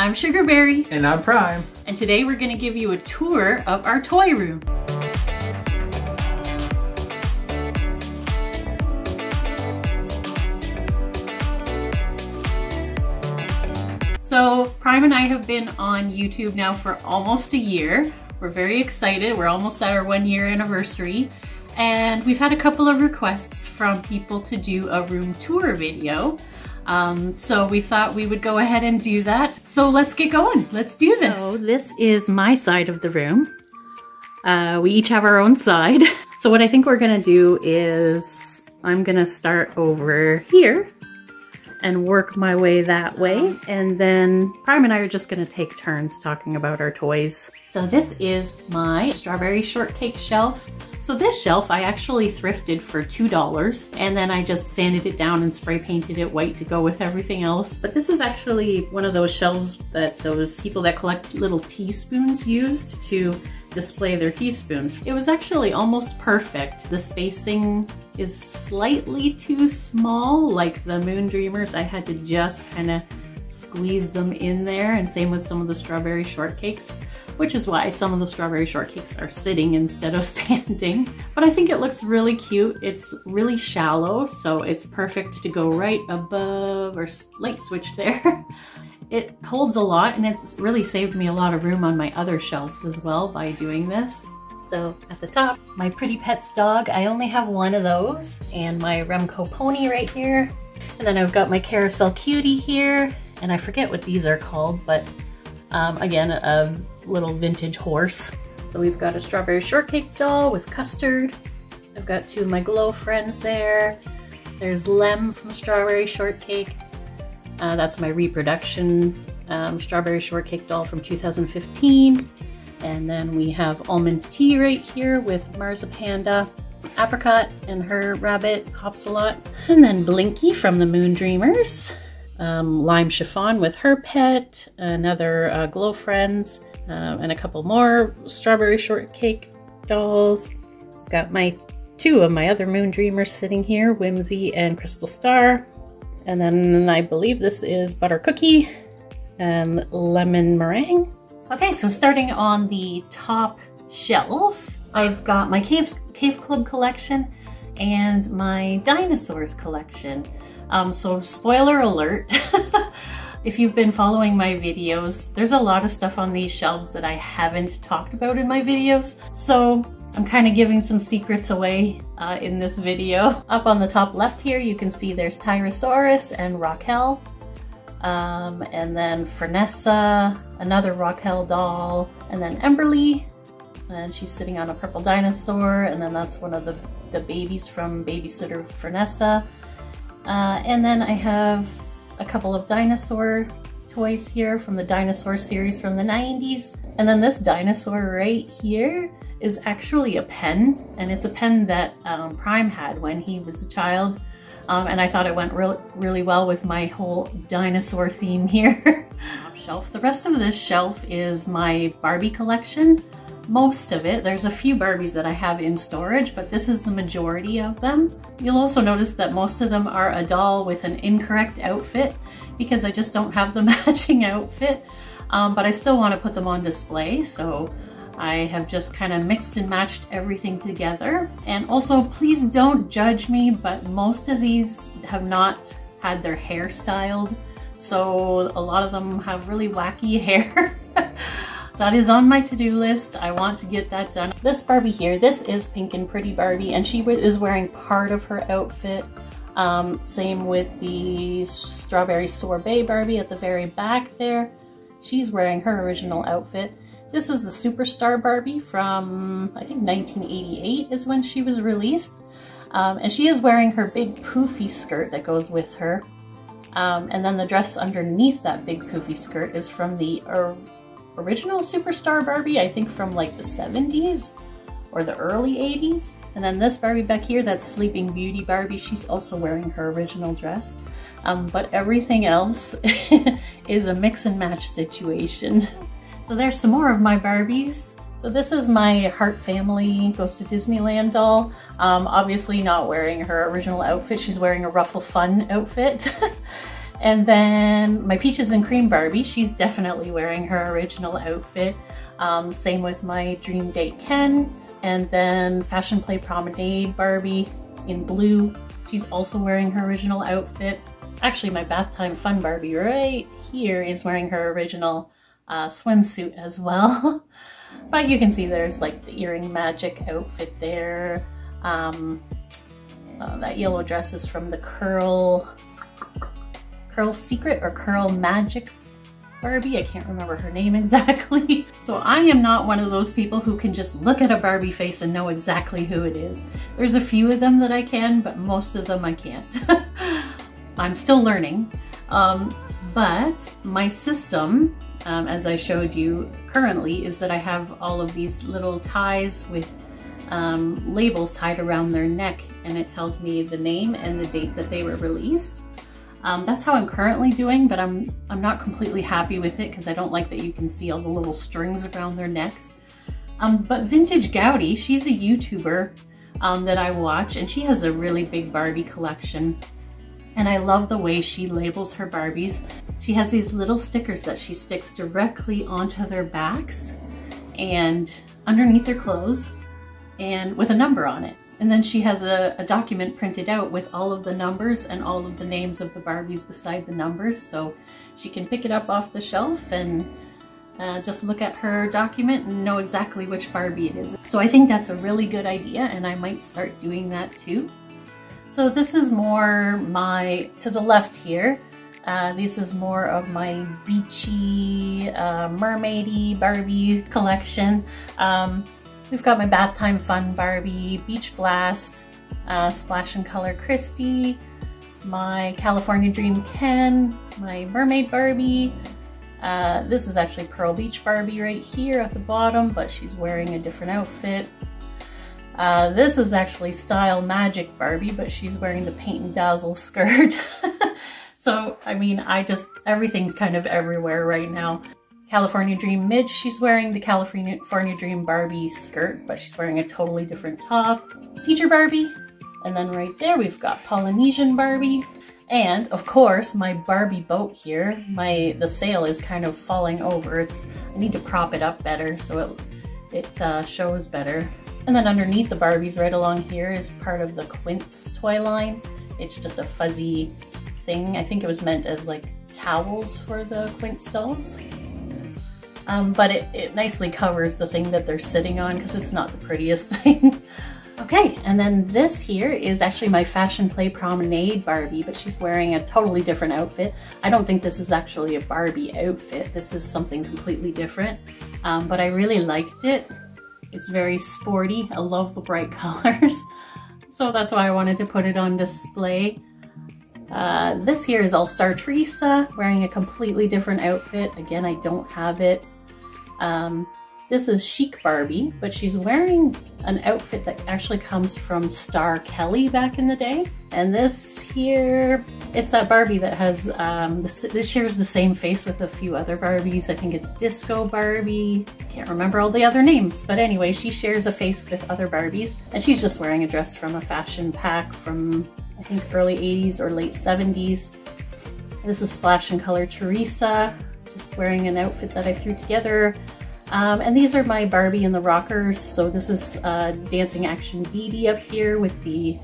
I'm Sugarberry. And I'm Prime. And today we're going to give you a tour of our toy room. So Prime and I have been on YouTube now for almost a year. We're very excited. We're almost at our 1-year anniversary. And we've had a couple of requests from people to do a room tour video. So we thought we would go ahead and do that. So let's get going. Let's do this. So this is my side of the room. We each have our own side. So what I think we're gonna do is I'm gonna start over here and work my way that way. And then Prime and I are just gonna take turns talking about our toys. So this is my strawberry shortcake shelf. So this shelf I actually thrifted for $2, and then I just sanded it down and spray painted it white to go with everything else. But this is actually one of those shelves that those people that collect little teaspoons used to display their teaspoons. It was actually almost perfect. The spacing is slightly too small, like the Moon Dreamers. I had to just kind of squeeze them in there, and same with some of the strawberry shortcakes, which is why some of the strawberry shortcakes are sitting instead of standing. But I think it looks really cute. It's really shallow, so it's perfect to go right above or light switch there. It holds a lot, and it's really saved me a lot of room on my other shelves as well by doing this. So at the top, my Pretty Pets dog. I only have one of those, and my Remco pony right here. And then I've got my Carousel Cutie here, and I forget what these are called, but again, a little vintage horse. So we've got a strawberry shortcake doll with custard. I've got two of my glow friends there. There's Lem from Strawberry Shortcake. That's my reproduction strawberry shortcake doll from 2015. And then we have Almond Tea right here with Marzipanda, Apricot and her rabbit Hopsalot. And then Blinky from the Moon Dreamers. Lime Chiffon with her pet, another Glow Friends, and a couple more strawberry shortcake dolls. Got two of my other Moon Dreamers sitting here, Whimsy and Crystal Star. And then I believe this is Butter Cookie and Lemon Meringue. Okay, so starting on the top shelf, I've got my Cave Club collection and my Dinosaurs collection. So spoiler alert, if you've been following my videos, there's a lot of stuff on these shelves that I haven't talked about in my videos. So I'm kind of giving some secrets away in this video. Up on the top left here, you can see there's Tyrannosaurus and Raquel. And then Fernessa, another Raquel doll, and then Emberly, and she's sitting on a purple dinosaur, and then that's one of the babies from Babysitter Fernessa. And then I have a couple of dinosaur toys here from the dinosaur series from the 90s. And then this dinosaur right here is actually a pen, and it's a pen that Prime had when he was a child. And I thought it went really well with my whole dinosaur theme here. Top shelf. The rest of this shelf is my Barbie collection. Most of it. There's a few Barbies that I have in storage, but this is the majority of them. You'll also notice that most of them are a doll with an incorrect outfit because I just don't have the matching outfit, but I still want to put them on display, so I have just kind of mixed and matched everything together. And also, please don't judge me, but most of these have not had their hair styled, so a lot of them have really wacky hair. That is on my to-do list. I want to get that done. This Barbie here, this is Pink and Pretty Barbie, and she is wearing part of her outfit. Same with the Strawberry Sorbet Barbie at the very back there. She's wearing her original outfit. This is the Superstar Barbie from, I think 1988 is when she was released. And she is wearing her big poofy skirt that goes with her. And then the dress underneath that big poofy skirt is from the original Superstar Barbie, I think from like the 70s or the early 80s. And then this Barbie back here, that's Sleeping Beauty Barbie. She's also wearing her original dress. But everything else is a mix and match situation. So there's some more of my Barbies. So this is my Heart Family Goes to Disneyland doll. Obviously not wearing her original outfit. She's wearing a Ruffle Fun outfit. And then my Peaches and Cream Barbie, she's definitely wearing her original outfit. Same with my Dream Date Ken. And then Fashion Play Promenade Barbie in blue. She's also wearing her original outfit. Actually, my Bath Time Fun Barbie right here is wearing her original swimsuit as well. But you can see there's like the earring magic outfit there. That yellow dress is from the Curl Secret or Curl Magic Barbie. I can't remember her name exactly. So I am not one of those people who can just look at a Barbie face and know exactly who it is. There's a few of them that I can, but most of them I can't. I'm still learning. But my system, as I showed you currently, is that I have all of these little ties with labels tied around their neck, and it tells me the name and the date that they were released. That's how I'm currently doing, but I'm not completely happy with it because I don't like that you can see all the little strings around their necks. But Vintage Gowdy, she's a YouTuber that I watch, and she has a really big Barbie collection. And I love the way she labels her Barbies. She has these little stickers that she sticks directly onto their backs and underneath their clothes, and with a number on it. And then she has a document printed out with all of the numbers and all of the names of the Barbies beside the numbers, so she can pick it up off the shelf and just look at her document and know exactly which Barbie it is. So I think that's a really good idea, and I might start doing that too. So this is more my, to the left here, this is more of my beachy, mermaidy Barbie collection. We've got my Bath Time Fun Barbie, Beach Blast, Splash and Color Christy, my California Dream Ken, my Mermaid Barbie. This is actually Pearl Beach Barbie right here at the bottom, but she's wearing a different outfit. This is actually Style Magic Barbie, but she's wearing the Paint and Dazzle skirt. So, I mean, everything's kind of everywhere right now. California Dream Midge, she's wearing the California Dream Barbie skirt, but she's wearing a totally different top. Teacher Barbie, and then right there we've got Polynesian Barbie. And of course, my Barbie boat here, the sail is kind of falling over. I need to prop it up better so it shows better. And then underneath the Barbies right along here is part of the Quince toy line. It's just a fuzzy thing. I think it was meant as like towels for the Quince dolls. But it nicely covers the thing that they're sitting on because it's not the prettiest thing. Okay, and then this here is actually my Fashion Play Promenade Barbie, but she's wearing a totally different outfit. I don't think this is actually a Barbie outfit. This is something completely different, but I really liked it. It's very sporty. I love the bright colors. So that's why I wanted to put it on display. This here is All Star Teresa wearing a completely different outfit. Again, I don't have it. This is Chic Barbie, but she's wearing an outfit that actually comes from Star Kelly back in the day. And this here, it's that Barbie that has, this shares the same face with a few other Barbies. I think it's Disco Barbie. Can't remember all the other names, but anyway, she shares a face with other Barbies. And she's just wearing a dress from a fashion pack from, I think, early 80s or late 70s. This is Splash and Color Teresa, just wearing an outfit that I threw together. And these are my Barbie and the Rockers. So this is Dancing Action Dee Dee up here with the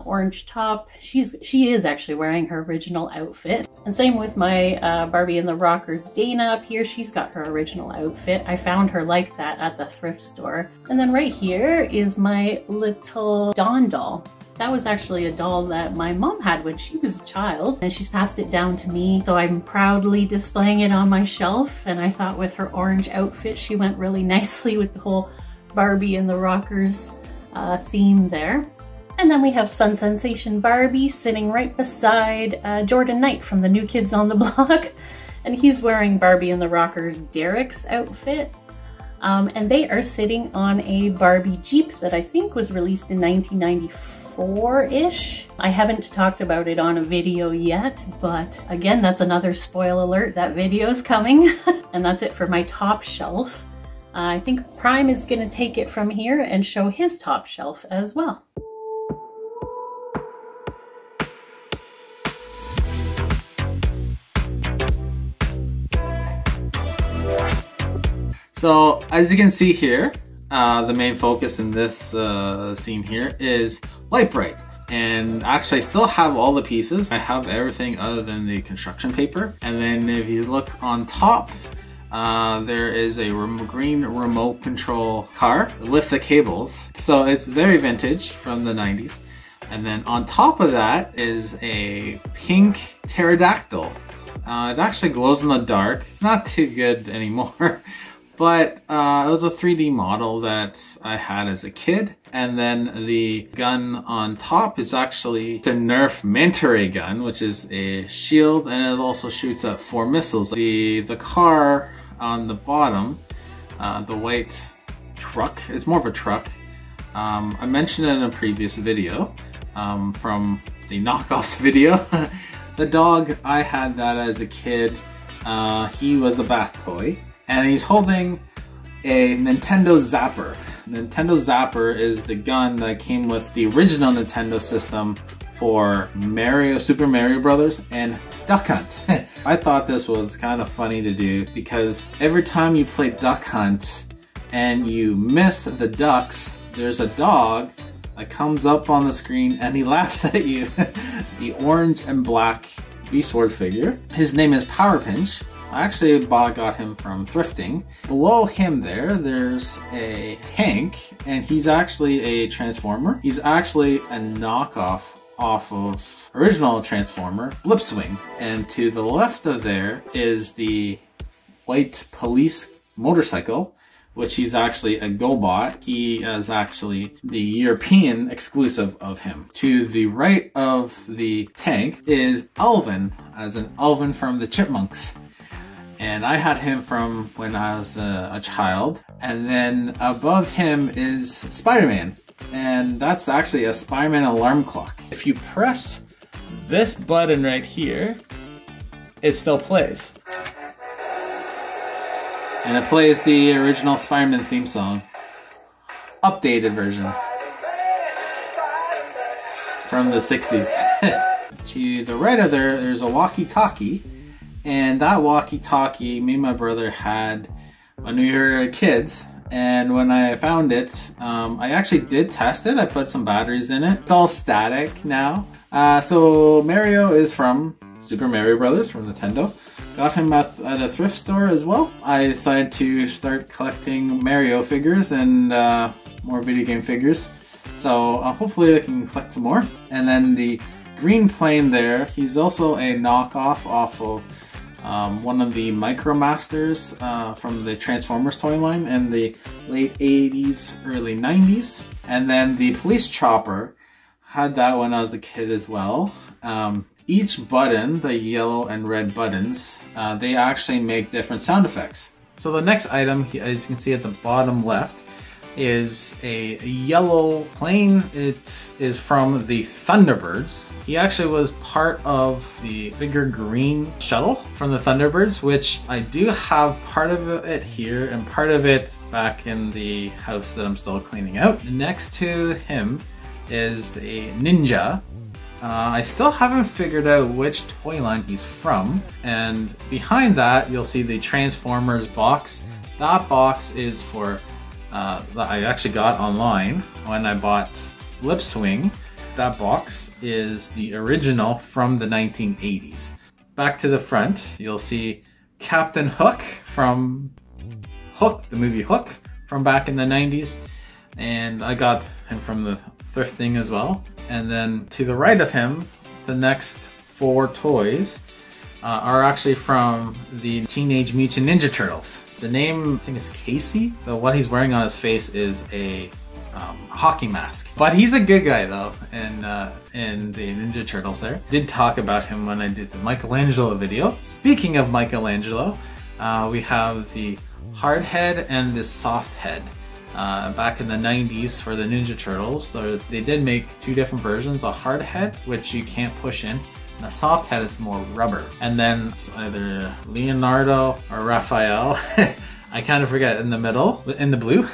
orange top. She is actually wearing her original outfit. And same with my Barbie and the Rockers Dana up here. She's got her original outfit. I found her like that at the thrift store. And then right here is my little Dawn doll. That was actually a doll that my mom had when she was a child, and she's passed it down to me. So I'm proudly displaying it on my shelf, and I thought with her orange outfit, she went really nicely with the whole Barbie and the Rockers theme there. And then we have Sun Sensation Barbie sitting right beside Jordan Knight from the New Kids on the Block. And he's wearing Barbie and the Rockers Derek's outfit. And they are sitting on a Barbie Jeep that I think was released in 1994-ish. I haven't talked about it on a video yet, but again, that's another spoil alert. That video is coming. And that's it for my top shelf. I think Prime is going to take it from here and show his top shelf as well. So as you can see here, the main focus in this scene here is Lite-Brite. And actually I still have all the pieces. I have everything other than the construction paper. And then if you look on top, there is a green remote control car with the cables. So it's very vintage from the 90s. And then on top of that is a pink pterodactyl. It actually glows in the dark. It's not too good anymore. But it was a 3D model that I had as a kid. And then the gun on top is actually a Nerf Manta Ray gun, which is a shield, and it also shoots up 4 missiles. The car on the bottom, the white truck, it's more of a truck. I mentioned it in a previous video from the knockoffs video. The dog, I had that as a kid. He was a bath toy. And he's holding a Nintendo Zapper. Nintendo Zapper is the gun that came with the original Nintendo system for Super Mario Brothers and Duck Hunt. I thought this was kind of funny to do because every time you play Duck Hunt and you miss the ducks, there's a dog that comes up on the screen and he laughs at you. The orange and black Beast Wars figure. His name is Power Pinch. I actually got him from thrifting. Below him there's a tank, and he's actually a Transformer. He's actually a knockoff off of original Transformer, Blipswing. And to the left of there is the white police motorcycle, which he's actually a GoBot. He is actually the European exclusive of him. To the right of the tank is Alvin, as an Alvin from the Chipmunks. And I had him from when I was a child. And then above him is Spider-Man. And that's actually a Spider-Man alarm clock. If you press this button right here, it still plays. And it plays the original Spider-Man theme song. Updated version. From the 60s. To the right of there's a walkie-talkie. And that walkie-talkie, me and my brother had when we were kids. And when I found it, I actually did test it. I put some batteries in it. It's all static now. So Mario is from Super Mario Brothers from Nintendo. Got him at a thrift store as well. I decided to start collecting Mario figures and more video game figures. So hopefully I can collect some more. And then the green plane there, he's also a knockoff off of one of the MicroMasters from the Transformers toy line in the late 80s, early 90s. And then the police chopper, had that when I was a kid as well. Each button, the yellow and red buttons, they actually make different sound effects. So the next item, as you can see at the bottom left, is a yellow plane. It is from the Thunderbirds. He actually was part of the bigger green shuttle from the Thunderbirds, which I do have part of it here and part of it back in the house that I'm still cleaning out. Next to him is a Ninja. I still haven't figured out which toy line he's from. And behind that, you'll see the Transformers box. That box is for that I actually got online when I bought Blipswing. That box is the original from the 1980s. Back to the front, you'll see Captain Hook from Hook, the movie Hook, from back in the 90s. And I got him from the thrifting as well. And then to the right of him, the next 4 toys are actually from the Teenage Mutant Ninja Turtles. The name, I think it's Casey. What he's wearing on his face is a hockey mask. But he's a good guy though, in the Ninja Turtles there. I did talk about him when I did the Michelangelo video. Speaking of Michelangelo, we have the hard head and the soft head. Back in the 90s for the Ninja Turtles, they did make 2 different versions, a hard head, which you can't push in, and a soft head is more rubber. And then it's either Leonardo or Raphael, I kind of forget, in the middle, in the blue.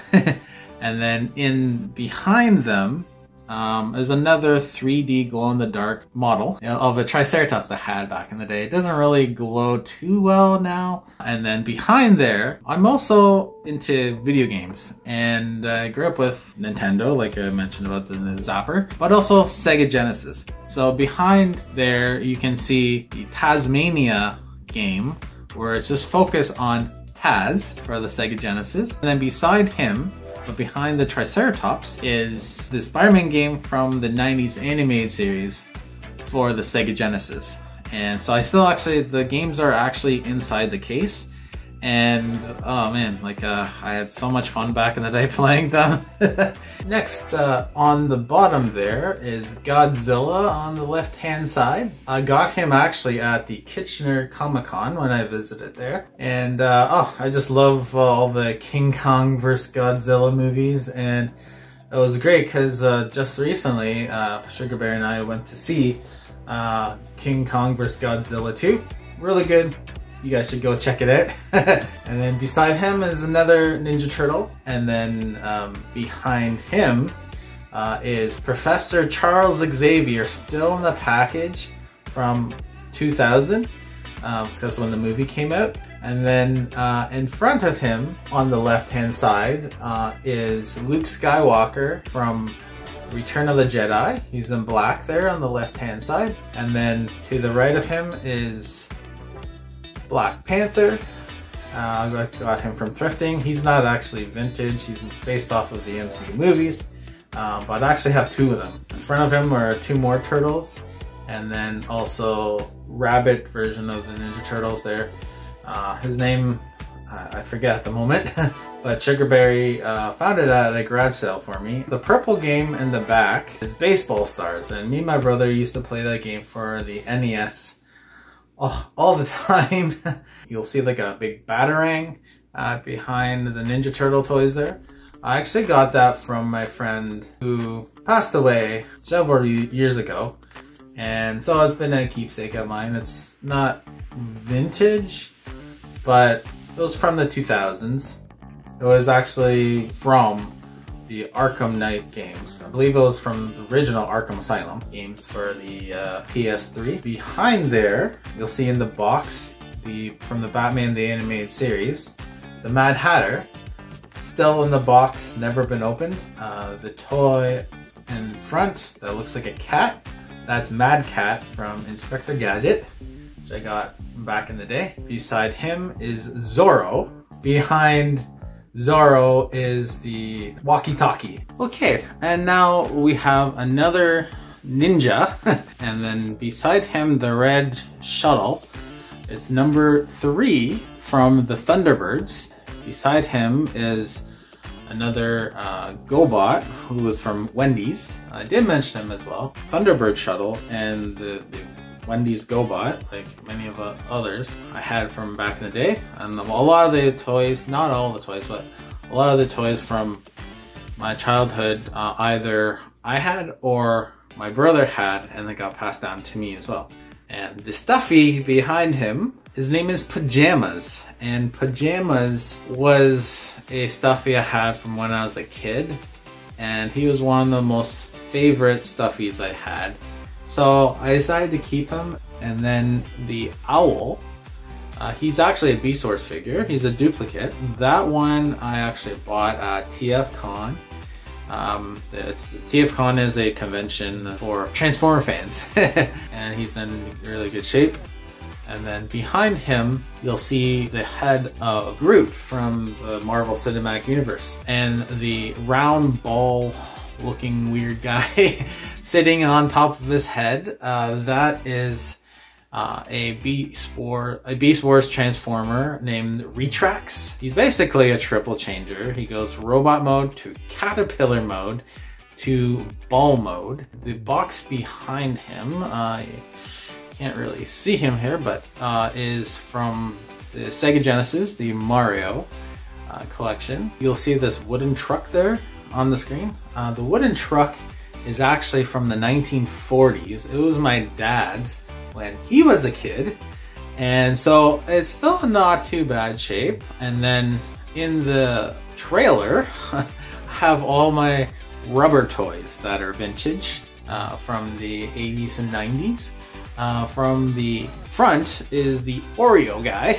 And then in behind them is another 3D glow-in-the-dark model of a Triceratops I had back in the day. It doesn't really glow too well now. And then behind there, I'm also into video games. And I grew up with Nintendo, like I mentioned about the Zapper, but also Sega Genesis. So behind there, you can see the Tasmania game, where it's just focused on Taz for the Sega Genesis. And then beside him, but behind the Triceratops, is the Spider-Man game from the 90s animated series for the Sega Genesis. And so the games are actually inside the case. And oh man, like I had so much fun back in the day playing them. Next, on the bottom there is Godzilla on the left-hand side. I got him actually at the Kitchener Comic-Con when I visited there. And I just love all the King Kong vs. Godzilla movies. And it was great because just recently, Sugar Bear and I went to see King Kong vs. Godzilla 2. Really good. You guys should go check it out. And then beside him is another Ninja Turtle. And then behind him is Professor Charles Xavier, still in the package from 2000. That's when the movie came out. And then in front of him on the left-hand side is Luke Skywalker from Return of the Jedi. He's in black there on the left-hand side. And then to the right of him is Black Panther. Got him from thrifting. He's not actually vintage. He's based off of the MCU movies, but I actually have two of them. In front of him are two more turtles, and then also rabbit version of the Ninja Turtles there. His name, I forget at the moment, but Sugarberry found it at a garage sale for me. The purple game in the back is Baseball Stars, and me and my brother used to play that game for the NES all the time. You'll see like a big Batarang behind the Ninja Turtle toys there. I actually got that from my friend who passed away several years ago. And so it's been a keepsake of mine. It's not vintage, but it was from the 2000s. It was actually from the Arkham Knight games. I believe it was from the original Arkham Asylum games for the PS3. Behind there, you'll see in the box, from the Batman the Animated Series, the Mad Hatter, still in the box, never been opened. The toy in front that looks like a cat, that's Mad Cat from Inspector Gadget, which I got back in the day. Beside him is Zorro. Behind Zorro is the walkie-talkie. Okay, and now we have another ninja, and then beside him the red shuttle. It's number 3 from the Thunderbirds. Beside him is another GoBot who was from Wendy's. I did mention him as well. Thunderbird shuttle and the Wendy's GoBot, like many of others I had from back in the day. And a lot of the toys, not all the toys, but a lot of the toys from my childhood, either I had or my brother had, and they got passed down to me as well. And the stuffy behind him, his name is Pajamas. And Pajamas was a stuffy I had from when I was a kid. And he was one of the most favorite stuffies I had. So I decided to keep him. And then the owl, he's actually a B-Source figure. He's a duplicate. That one I actually bought at TFCon. TFCon is a convention for Transformer fans. And he's in really good shape. And then behind him, you'll see the head of Groot from the Marvel Cinematic Universe. And the round ball looking weird guy sitting on top of his head, that is a Beast Wars Transformer named Retrax. He's basically a triple changer. He goes robot mode to caterpillar mode to ball mode. The box behind him, can't really see him here, but is from the Sega Genesis, the Mario collection. You'll see this wooden truck there on the screen. The wooden truck is actually from the 1940s. It was my dad's when he was a kid, and so it's still not too bad shape. And then in the trailer, I have all my rubber toys that are vintage from the 80s and 90s. From the front is the Oreo guy,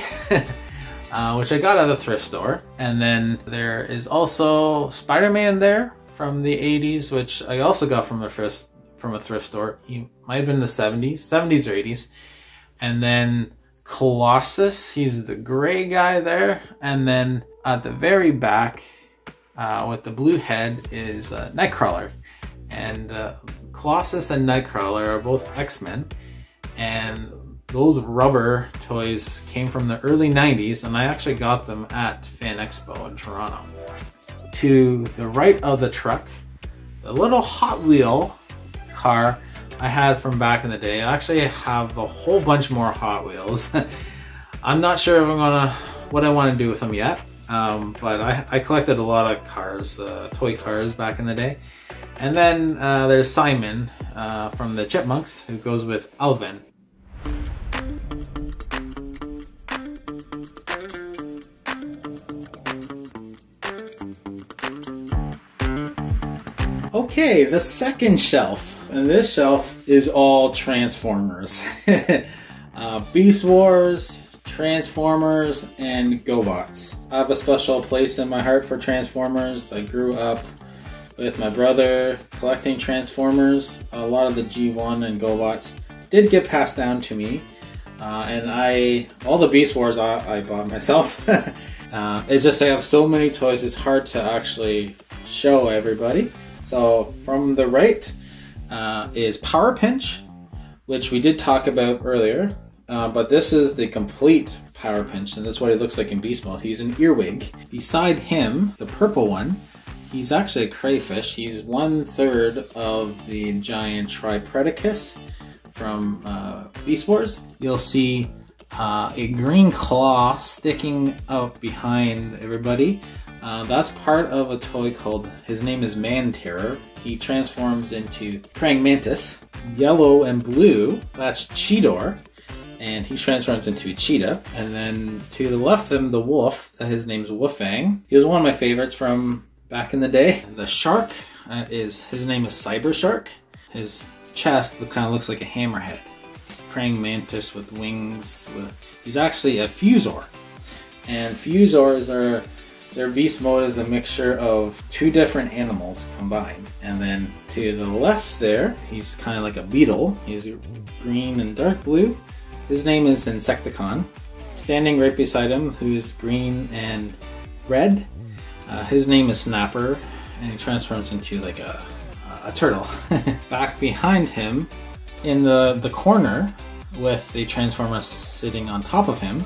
which I got at the thrift store. And then there is also Spider-Man there from the 80s, which I also got from a thrift store. He might have been the 70s or 80s. And then Colossus, he's the gray guy there. And then at the very back, with the blue head, is Nightcrawler. And Colossus and Nightcrawler are both X-Men. And those rubber toys came from the early 90s, and I actually got them at Fan Expo in Toronto. To the right of the truck, the little Hot Wheel car I had from back in the day. I actually have a whole bunch more Hot Wheels. I'm not sure if what I want to do with them yet, but I collected a lot of cars, toy cars back in the day. And then there's Simon from the Chipmunks, who goes with Alvin. Okay, the second shelf. And this shelf is all Transformers. Beast Wars, Transformers, and GoBots. I have a special place in my heart for Transformers. I grew up with my brother collecting Transformers. A lot of the G1 and GoBots did get passed down to me. And all the Beast Wars I bought myself. It's just I have so many toys, it's hard to actually show everybody. So from the right is Power Pinch, which we did talk about earlier. But this is the complete Power Pinch, and that's what he looks like in beast mode. He's an earwig. Beside him, the purple one, he's actually a crayfish. He's 1/3 of the giant Tripredacus from Beast Wars. You'll see a green claw sticking out behind everybody. That's part of a toy called, his name is Man Terror. He transforms into Praying Mantis. Yellow and blue, that's Cheetor, and he transforms into a cheetah. And then to the left of him, the wolf, his name's Wolfang. He was one of my favorites from back in the day. The shark, his name is Cyber Shark. His chest kind of looks like a hammerhead. Praying Mantis with wings. He's actually a Fusor. And Fusors are, their beast mode is a mixture of two different animals combined. And then to the left there, he's kind of like a beetle. He's green and dark blue. His name is Insecticon. Standing right beside him, who's green and red, his name is Snapper, and he transforms into like a turtle. Back behind him, in the corner, with the Transformer sitting on top of him,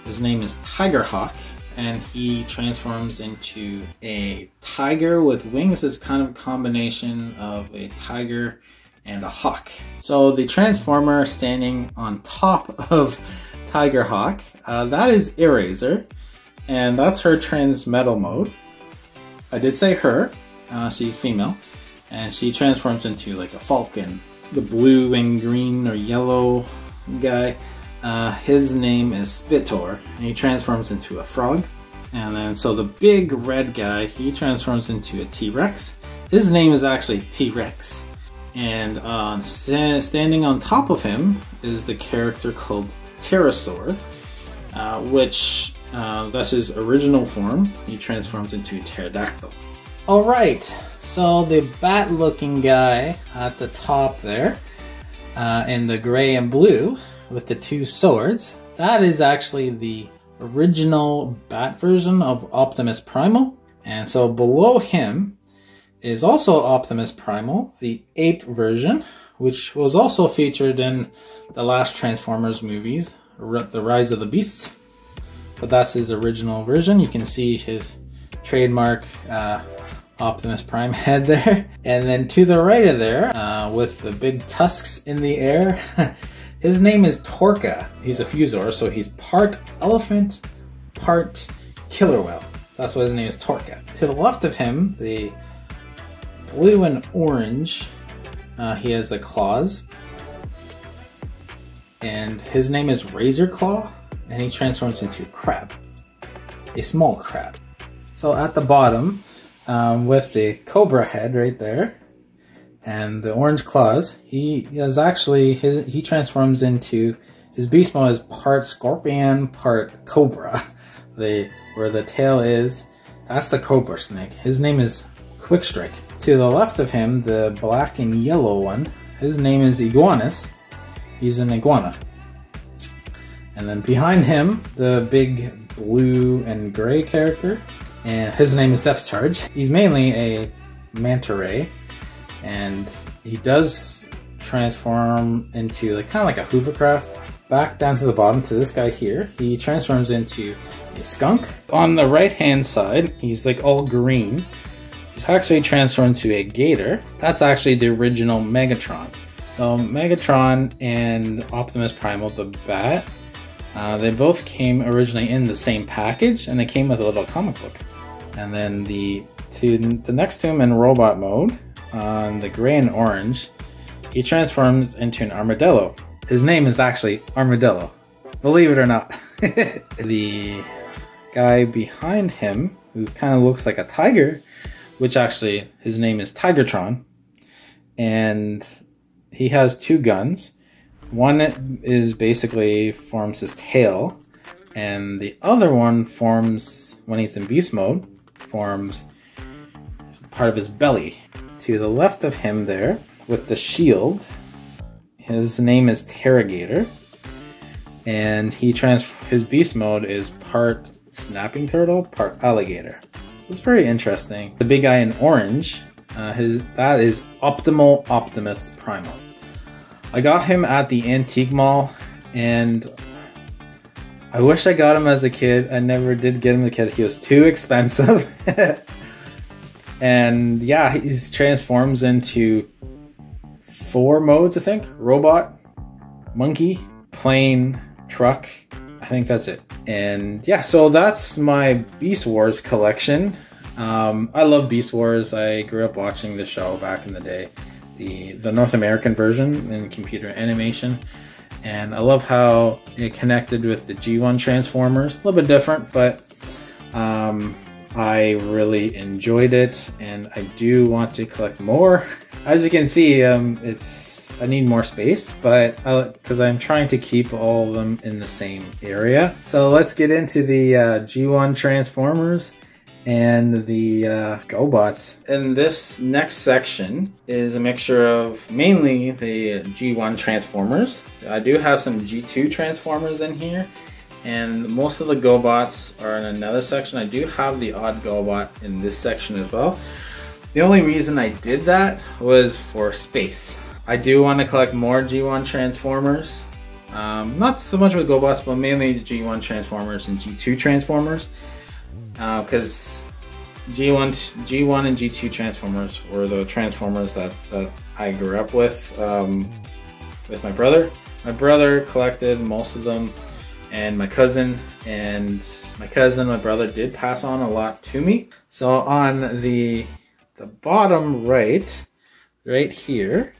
his name is Tigerhawk, and he transforms into a tiger with wings. It's kind of a combination of a tiger and a hawk. So the Transformer standing on top of Tigerhawk, that is Eraser, and that's her Transmetal mode. I did say her, she's female, and she transforms into like a falcon. The blue and green or yellow guy, his name is Spitor, and he transforms into a frog. And then so the big red guy, he transforms into a T-Rex. His name is actually T-Rex. And standing on top of him is the character called Pterosaur, which that's his original form. He transforms into a pterodactyl. Alright, so the bat-looking guy at the top there, in the gray and blue with the two swords, that is actually the original bat version of Optimus Primal. And so below him is also Optimus Primal, the ape version, which was also featured in the last Transformers movies, The Rise of the Beasts. But that's his original version. You can see his trademark Optimus Prime head there. And then to the right of there, with the big tusks in the air, his name is Torka. He's a Fusor, so he's part elephant, part killer whale. That's why his name is Torka. To the left of him, the blue and orange, he has the claws. And his name is Razor Claw, and he transforms into a crab. A small crab. So at the bottom, with the cobra head right there and the orange claws. He is actually, he transforms into, his beast mode is part scorpion, part cobra. Where the tail is, that's the cobra snake. His name is Quickstrike. To the left of him, the black and yellow one, his name is Iguanus. He's an iguana. And then behind him, the big blue and gray character, and his name is Depth Charge. He's mainly a manta ray, and he does transform into like kind of like a hovercraft. Back down to the bottom to this guy here, he transforms into a skunk. On the right hand side, he's like all green. He's actually transformed to a gator. That's actually the original Megatron. So Megatron and Optimus Primal, the bat, they both came originally in the same package, and they came with a little comic book. And then the next to him in robot mode, on the gray and orange, he transforms into an armadillo. His name is actually Armadillo, believe it or not. The guy behind him, who kind of looks like a tiger, which actually his name is Tigertron, and he has two guns. One is basically forms his tail, and the other one forms, when he's in beast mode, forms part of his belly. To the left of him there, with the shield, his name is Terragator, and his beast mode is part snapping turtle, part alligator. It's very interesting. The big guy in orange, that is Optimal Optimus Primal. I got him at the Antique Mall, and I wish I got him as a kid. I never did get him as a kid. He was too expensive. And yeah, he transforms into 4 modes, I think. Robot, monkey, plane, truck. I think that's it. And yeah, so that's my Beast Wars collection. I love Beast Wars. I grew up watching the show back in the day, the North American version in computer animation. And I love how it connected with the G1 Transformers. A little bit different, but I really enjoyed it, and I do want to collect more. As you can see, I need more space, but because I'm trying to keep all of them in the same area. So let's get into the G1 Transformers and the GoBots. And this next section is a mixture of mainly the G1 Transformers. I do have some G2 Transformers in here, and most of the GoBots are in another section. I do have the odd GoBot in this section as well. The only reason I did that was for space. I do want to collect more G1 Transformers. Not so much with GoBots, but mainly G1 Transformers and G2 Transformers. Because G1 and G2 Transformers were the Transformers that I grew up with my brother. My brother collected most of them, and my cousin, my brother did pass on a lot to me. So on the bottom right here,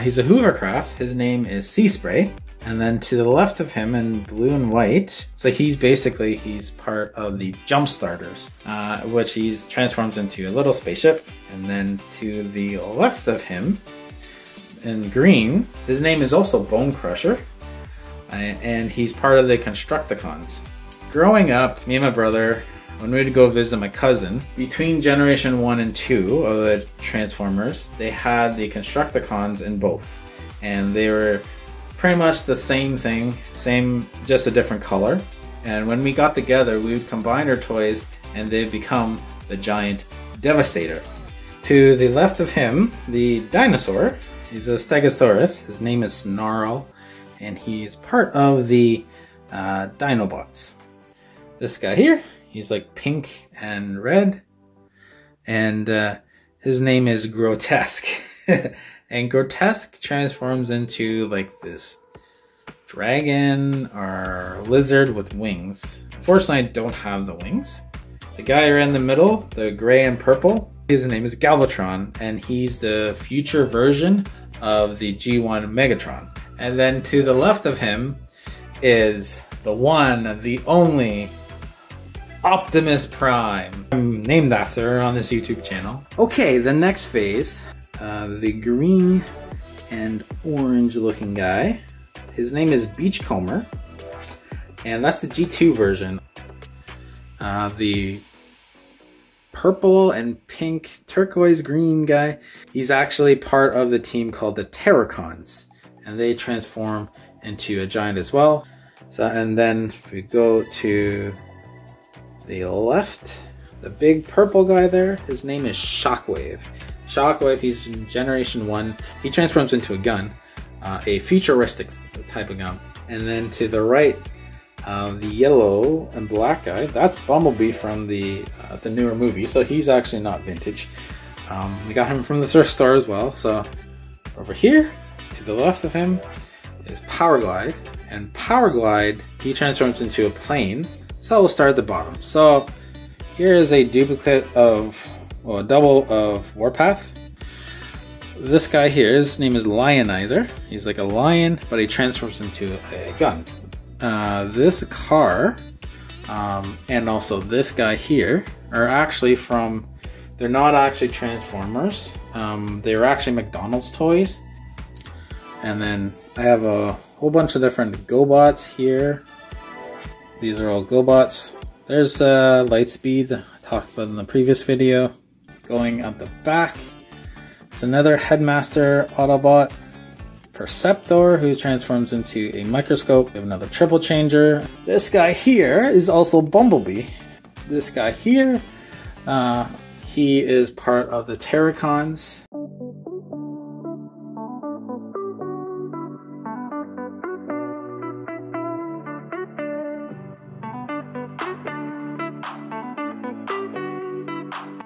he's a hovercraft. His name is Sea Spray. And then to the left of him in blue and white, so he's part of the Jump Starters, which he's transforms into a little spaceship. And then to the left of him in green, his name is also Bone Crusher, and he's part of the Constructicons. Growing up, me and my brother, when we would go visit my cousin, between Generation 1 and 2 of the Transformers, they had the Constructicons in both. And they were pretty much the same thing, just a different color. And when we got together, we would combine our toys and they'd become the giant Devastator. To the left of him, the dinosaur, he's a Stegosaurus. His name is Snarl, and he's part of the Dinobots. This guy here, he's like pink and red, and his name is Grotesque. And Grotesque transforms into like this dragon or lizard with wings. Unfortunately, I don't have the wings. The guy right in the middle, the gray and purple, his name is Galvatron, and he's the future version of the G1 Megatron. And then to the left of him is the one, the only Optimus Prime. I'm named after on this YouTube channel. Okay, the next phase, the green and orange looking guy. His name is Beachcomber, and that's the G2 version. The purple and pink turquoise green guy, he's actually part of the team called the Terracons, and they transform into a giant as well. So, and then if we go to the left, the big purple guy there, his name is Shockwave. Shockwave, he's in Generation 1. He transforms into a gun, a futuristic type of gun. And then to the right, the yellow and black guy, that's Bumblebee from the newer movie, so he's actually not vintage. We got him from the thrift store as well. So over here, to the left of him, is Powerglide. And Powerglide, he transforms into a plane. So we'll start at the bottom. So here is a duplicate of, well, a double of Warpath. This guy here, his name is Lionizer. He's like a lion, but he transforms into a gun. This car, and also this guy here, are actually from, they're not actually Transformers. They were actually McDonald's toys. And then I have a whole bunch of different GoBots here. These are all GoBots. There's Lightspeed, I talked about in the previous video. Going at the back, it's another Headmaster Autobot. Perceptor, who transforms into a microscope. We have another Triple Changer. This guy here is also Bumblebee. This guy here, he is part of the Terracons.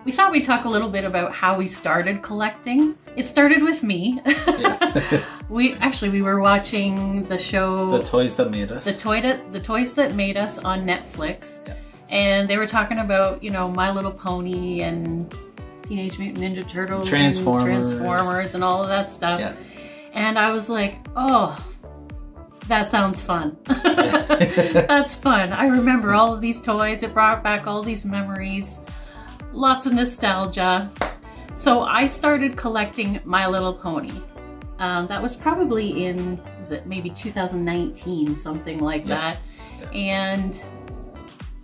We thought we'd talk a little bit about how we started collecting. It started with me. Yeah. we were watching the show The Toys That Made Us. The Toys That Made Us on Netflix. Yeah. And they were talking about, you know, My Little Pony and Teenage Mutant Ninja Turtles, Transformers and all of that stuff. Yeah. And I was like, oh, that sounds fun. That's fun. I remember all of these toys. It brought back all these memories. Lots of nostalgia. So I started collecting My Little Pony. That was probably in, was it maybe 2019, something like that. Yeah. And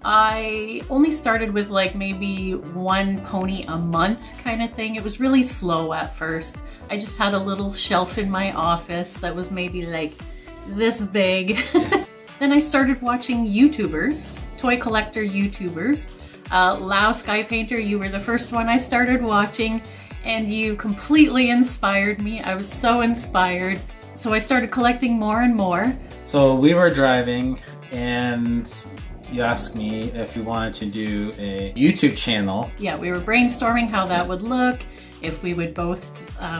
I only started with like maybe one pony a month kind of thing. It was really slow at first. I just had a little shelf in my office that was maybe like this big. Yeah. Then I started watching YouTubers, toy collector YouTubers. Lau Sky Painter, you were the first one I started watching, and you completely inspired me. I was so inspired. So I started collecting more and more. So we were driving and you asked me if you wanted to do a YouTube channel. Yeah, we were brainstorming how that would look, if we would both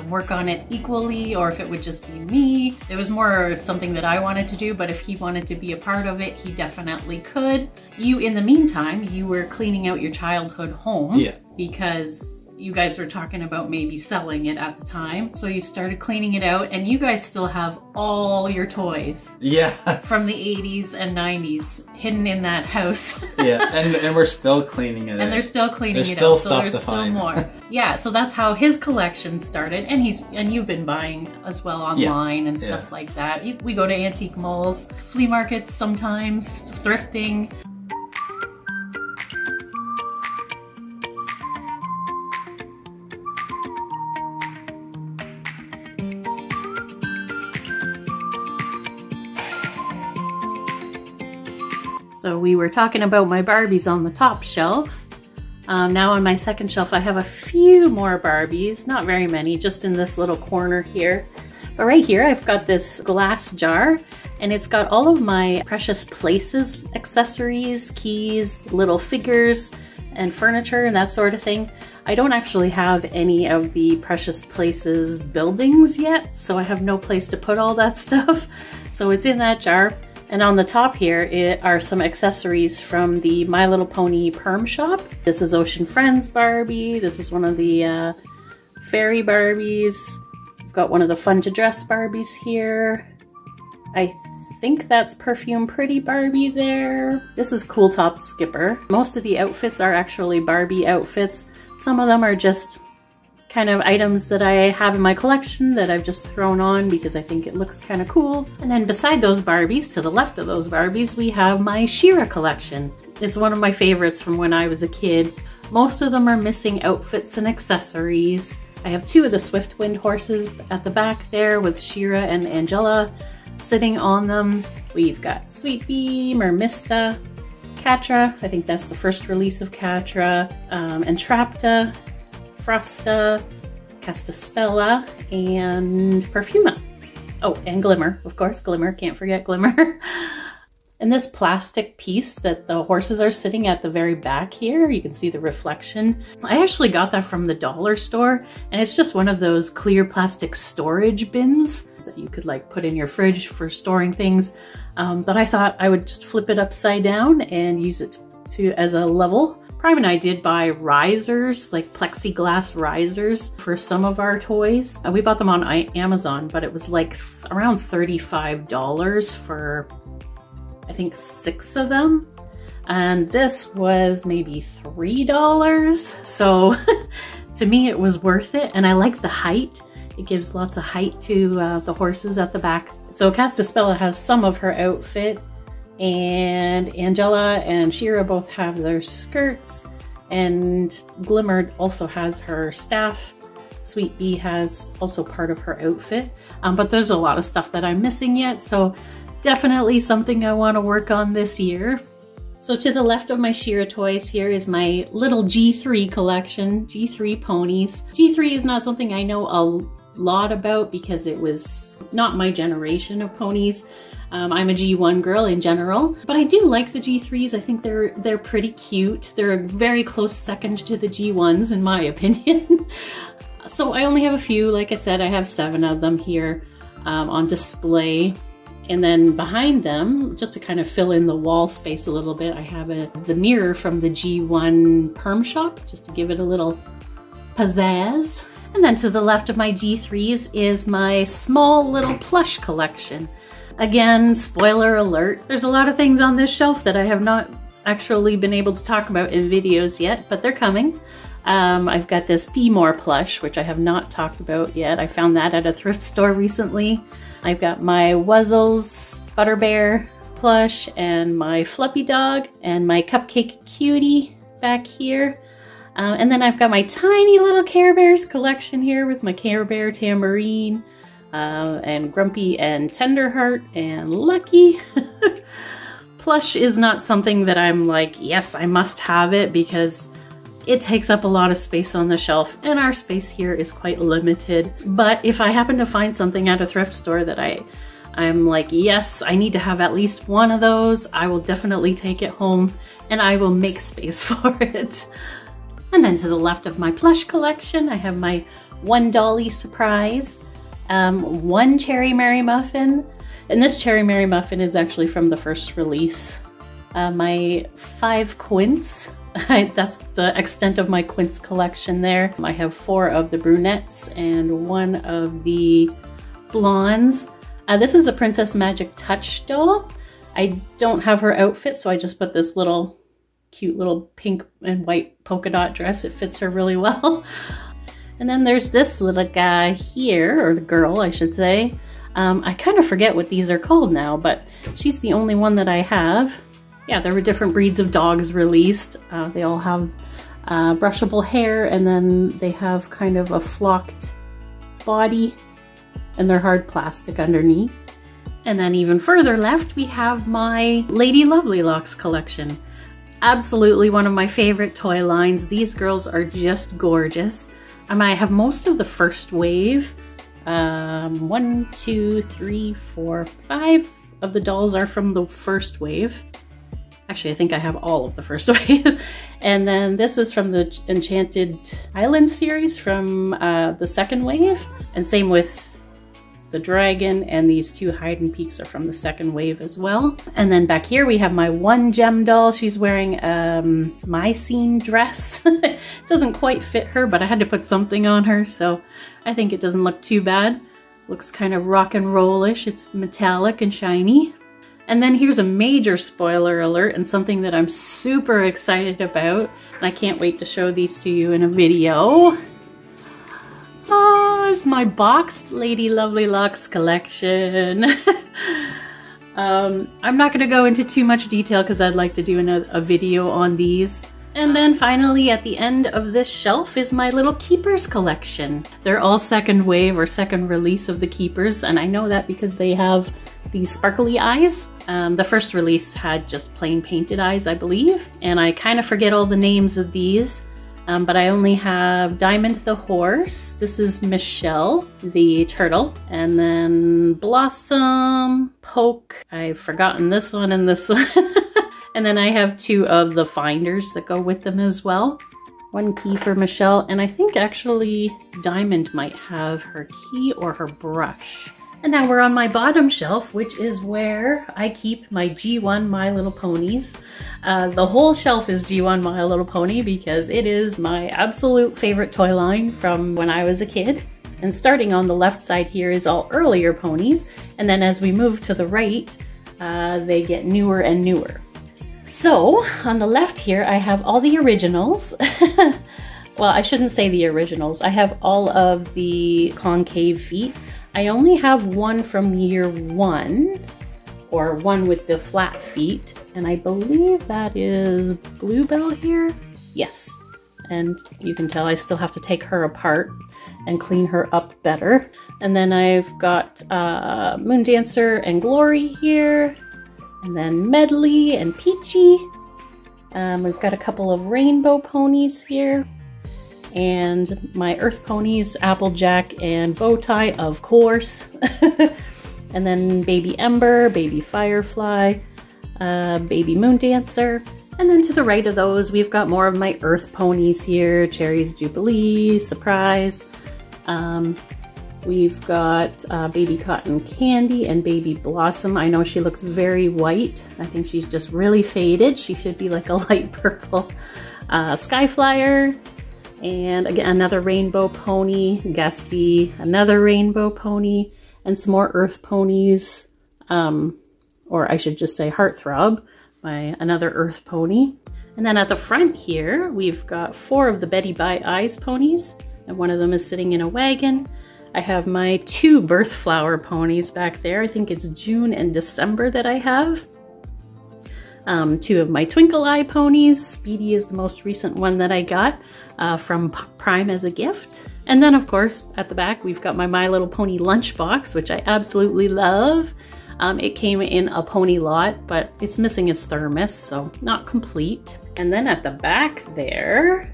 work on it equally, or if it would just be me. It was more something that I wanted to do, but if he wanted to be a part of it, he definitely could. You, in the meantime, you were cleaning out your childhood home. Yeah. Because you guys were talking about maybe selling it at the time. So you started cleaning it out, and you guys still have all your toys. Yeah. From the 80s and 90s hidden in that house. Yeah, and we're still cleaning it. And they're still cleaning it out. So there's still more. Yeah, so that's how his collection started, and you've been buying as well online and stuff like that. We go to antique malls, flea markets sometimes, thrifting. So we were talking about my Barbies on the top shelf. Now on my second shelf I have a few more Barbies, not very many, just in this little corner here. But right here I've got this glass jar, and it's got all of my Precious Places accessories, keys, little figures, and furniture and that sort of thing. I don't actually have any of the Precious Places buildings yet, so I have no place to put all that stuff. So it's in that jar. And on the top here are some accessories from the My Little Pony Perm Shop. This is Ocean Friends Barbie. This is one of the Fairy Barbies. I've got one of the Fun to Dress Barbies here. I think that's Perfume Pretty Barbie there. This is Cool Top Skipper. Most of the outfits are actually Barbie outfits. Some of them are just kind of items that I have in my collection that I've just thrown on because I think it looks kind of cool. And then beside those Barbies, to the left of those Barbies, we have my She-Ra collection. It's one of my favorites from when I was a kid. Most of them are missing outfits and accessories. I have two of the Swiftwind horses at the back there with She-Ra and Angela sitting on them. We've got Sweet Bee, Mermista, Catra, I think that's the first release of Catra, Entrapta, Frosta, Castaspella, and Perfuma. Oh, and Glimmer, of course, Glimmer, can't forget Glimmer. And this plastic piece that the horses are sitting at the very back here, you can see the reflection. I actually got that from the dollar store, and it's just one of those clear plastic storage bins that you could like put in your fridge for storing things. But I thought I would just flip it upside down and use it as a level. Prime and I did buy risers, like plexiglass risers for some of our toys. We bought them on Amazon, but it was like around $35 for, I think, 6 of them. And this was maybe $3. So to me, it was worth it. And I like the height. It gives lots of height to the horses at the back. So Castaspella has some of her outfit, and Angela and She-Ra both have their skirts, and Glimmer also has her staff. Sweet Bee has also part of her outfit, but there's a lot of stuff that I'm missing yet, so definitely something I want to work on this year. So to the left of my She-Ra toys here is my little G3 collection, G3 ponies. G3 is not something I know a lot about because it was not my generation of ponies. I'm a G1 girl in general, but I do like the G3s. I think they're pretty cute. They're a very close second to the G1s in my opinion. So I only have a few. Like I said, I have 7 of them here on display. And then behind them, just to kind of fill in the wall space a little bit, I have the mirror from the G1 Perm Shop, just to give it a little pizzazz. And then to the left of my G3s is my small little plush collection. Again, spoiler alert, there's a lot of things on this shelf that I have not actually been able to talk about in videos yet, but they're coming. I've got this Be More plush, which I have not talked about yet. I found that at a thrift store recently. I've got my Wuzzles Butter Bear plush and my Fluffy Dog and my Cupcake Cutie back here. And then I've got my tiny little Care Bears collection here with my Care Bear Tambourine, and Grumpy and Tenderheart and Lucky. Plush is not something that I'm like, yes, I must have it, because it takes up a lot of space on the shelf and our space here is quite limited. But if I happen to find something at a thrift store that I'm like, yes, I need to have at least one of those, I will definitely take it home and I will make space for it. And then to the left of my plush collection, I have my One Dolly Surprise, one Cherry Mary Muffin, and this Cherry Mary Muffin is actually from the first release. My 5 Quints, that's the extent of my Quints collection there. I have 4 of the brunettes and 1 of the blondes. This is a Princess Magic Touch doll. I don't have her outfit, so I just put this little cute little pink and white polka dot dress. It fits her really well. And then there's this little guy here, or the girl, I should say. I kind of forget what these are called now, but she's the only one that I have. Yeah, there were different breeds of dogs released. They all have brushable hair, and then they have kind of a flocked body, and they're hard plastic underneath. And then even further left, we have my Lady Lovely Locks collection. Absolutely one of my favorite toy lines. These girls are just gorgeous. I have most of the first wave. 1, 2, 3, 4, 5 of the dolls are from the first wave. Actually, I think I have all of the first wave. And then this is from the Enchanted Island series from the second wave. And same with the dragon, and these 2 Hide and Peaks are from the second wave as well. And then back here we have my one gem doll. She's wearing a Mycene dress. It doesn't quite fit her, but I had to put something on her, so I think it doesn't look too bad. Looks kind of rock and roll-ish. It's metallic and shiny. And then here's a major spoiler alert and something that I'm super excited about. And I can't wait to show these to you in a video. Oh, it's my boxed Lady Lovely Locks collection. I'm not going to go into too much detail because I'd like to do a video on these. And then finally at the end of this shelf is my little Keepers collection. They're all second wave or second release of the Keepers, and I know that because they have these sparkly eyes. The first release had just plain painted eyes, I believe, and I kind of forget all the names of these, but I only have Diamond the horse. This is Michelle the turtle, and then Blossom, Poke, I've forgotten this one and this one. And then I have two of the finders that go with them as well. One key for Michelle, and I think actually Diamond might have her key or her brush. And now we're on my bottom shelf, which is where I keep my G1 My Little Ponies. The whole shelf is G1 My Little Pony because it is my absolute favorite toy line from when I was a kid. And starting on the left side here is all earlier ponies, and then as we move to the right, they get newer and newer. So on the left here, I have all the originals. Well, I shouldn't say the originals. I have all of the concave feet. I only have one from year one, or one with the flat feet, and I believe that is Bluebell here. Yes, and you can tell I still have to take her apart and clean her up better. And then I've got Moondancer and Glory here. And then Medley and Peachy. We've got a couple of rainbow ponies here. And my earth ponies, Applejack and Bowtie, of course. And then Baby Ember, Baby Firefly, Baby Moondancer. And then to the right of those, we've got more of my earth ponies here. Cherry's Jubilee, Surprise. We've got Baby Cotton Candy and Baby Blossom. I know she looks very white. I think she's just really faded. She should be like a light purple. Skyflyer, and again, another rainbow pony. Gusty, another rainbow pony, and some more earth ponies. Or I should just say Heartthrob, another earth pony. And then at the front here, we've got 4 of the Betty by Eyes ponies, and one of them is sitting in a wagon. I have my 2 Birth Flower ponies back there. I think it's June and December that I have. 2 of my Twinkle Eye ponies. Speedy is the most recent one that I got from Prime as a gift. And then of course, at the back, we've got my My Little Pony lunchbox, which I absolutely love. It came in a pony lot, but it's missing its thermos, so not complete. And then at the back there,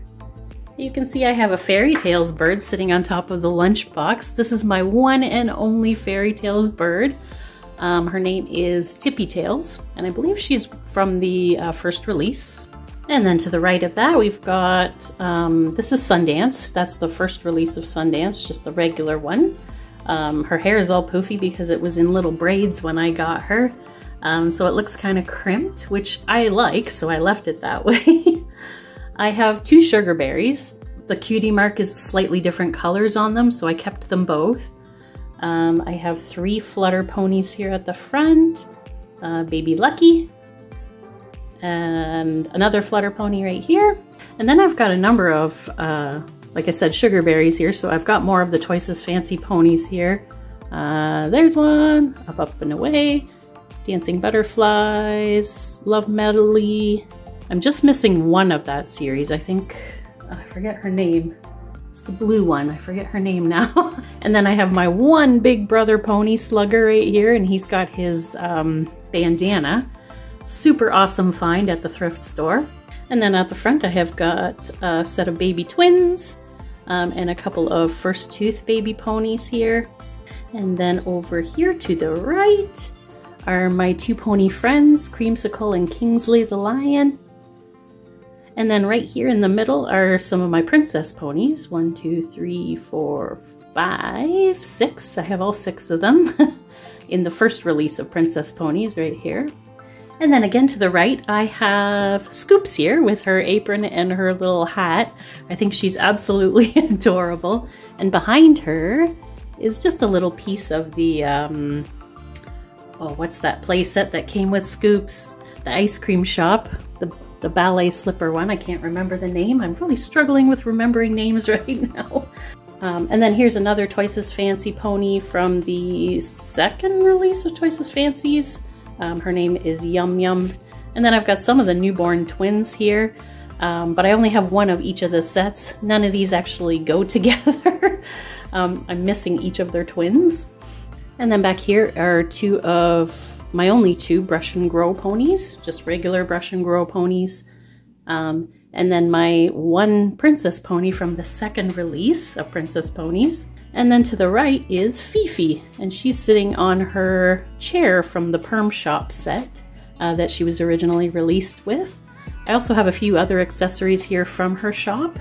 you can see I have a Fairy Tales bird sitting on top of the lunchbox. This is my one and only Fairy Tales bird. Her name is Tippy Tails, and I believe she's from the first release. And then to the right of that, we've got, this is Sundance. That's the first release of Sundance, just the regular one. Her hair is all poofy because it was in little braids when I got her. So it looks kind of crimped, which I like, so I left it that way. I have 2 sugar berries. The cutie mark is slightly different colors on them, so I kept them both. I have 3 flutter ponies here at the front. Baby Lucky. And another flutter pony right here. And then I've got a number of, like I said, sugar berries here, so I've got more of the Twice as Fancy ponies here. There's one, Up and Away. Dancing Butterflies, Love Medley. I'm just missing one of that series. I think, I forget her name. It's the blue one. I forget her name now. And then I have my one big brother pony, Slugger, right here, and he's got his bandana. Super awesome find at the thrift store. And then at the front, I have got a set of baby twins and a couple of First Tooth baby ponies here. And then over here to the right are my 2 pony friends, Creamsicle and Kingsley the Lion. And then right here in the middle are some of my princess ponies. 1, 2, 3, 4, 5, 6. I have all 6 of them in the first release of Princess Ponies right here. And then again to the right, I have Scoops here with her apron and her little hat. I think she's absolutely adorable. And behind her is just a little piece of the oh, what's that play set that came with Scoops? The ice cream shop, the ballet slipper one. I can't remember the name. I'm really struggling with remembering names right now. And then here's another Twice as Fancy pony from the second release of Twice as Fancies. Her name is Yum Yum. And then I've got some of the newborn twins here, but I only have one of each of the sets. None of these actually go together. I'm missing each of their twins. And then back here are two of my only two Brush and Grow ponies, just regular Brush and Grow ponies. And then my one princess pony from the second release of Princess Ponies. And then to the right is Fifi, and she's sitting on her chair from the Perm Shop set that she was originally released with. I also have a few other accessories here from her shop.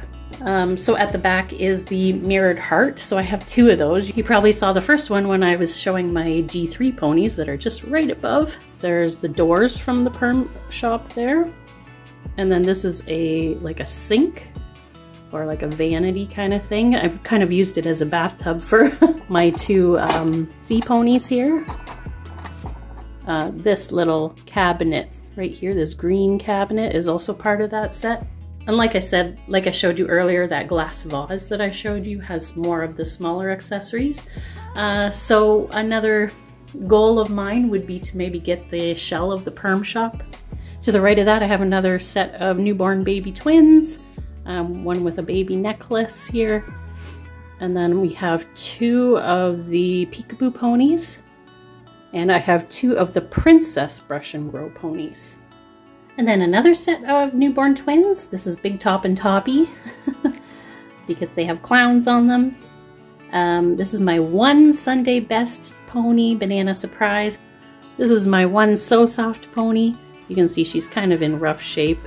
So at the back is the mirrored heart, so I have two of those. You probably saw the first one when I was showing my G3 ponies that are just right above. There's the doors from the Perm Shop there. And then this is like a sink or like a vanity kind of thing. I've kind of used it as a bathtub for my two sea ponies here. This little cabinet right here, this green cabinet, is also part of that set. And like I said, like I showed you earlier, that glass vase that I showed you has more of the smaller accessories. So another goal of mine would be to maybe get the shell of the Perm Shop. To the right of that, I have another set of newborn baby twins, one with a baby necklace here. And then we have two of the Peekaboo ponies. And I have two of the Princess Brush and Grow ponies. And then another set of newborn twins. This is Big Top and Toppy, because they have clowns on them. This is my one Sunday Best pony, Banana Surprise. This is my one So Soft pony. You can see she's kind of in rough shape.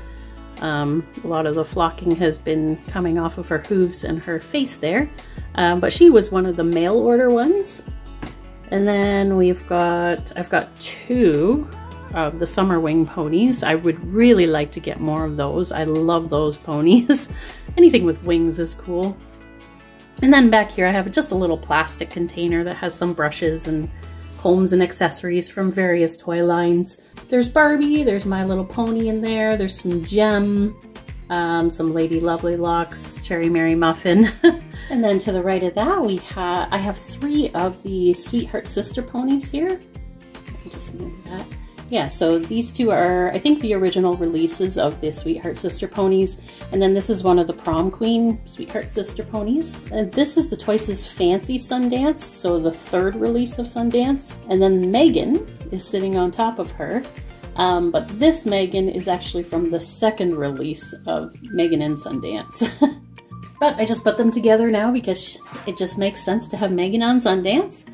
A lot of the flocking has been coming off of her hooves and her face there. But she was one of the mail order ones. And then I've got two of the Summer Wing ponies. I would really like to get more of those. I love those ponies. Anything with wings is cool. And then back here I have just a little plastic container that has some brushes and combs and accessories from various toy lines. There's Barbie, there's My Little Pony in there, there's some Gem, some Lady Lovely Locks, Cherry Mary Muffin. And then to the right of that I have three of the Sweetheart Sister ponies here. Let me just move that. Yeah, so these two are, I think, the original releases of the Sweetheart Sister ponies. And then this is one of the Prom Queen Sweetheart Sister ponies. And this is the Twice as Fancy Sundance, so the third release of Sundance. And then Megan is sitting on top of her. But this Megan is actually from the second release of Megan in Sundance. But I just put them together now because it just makes sense to have Megan on Sundance.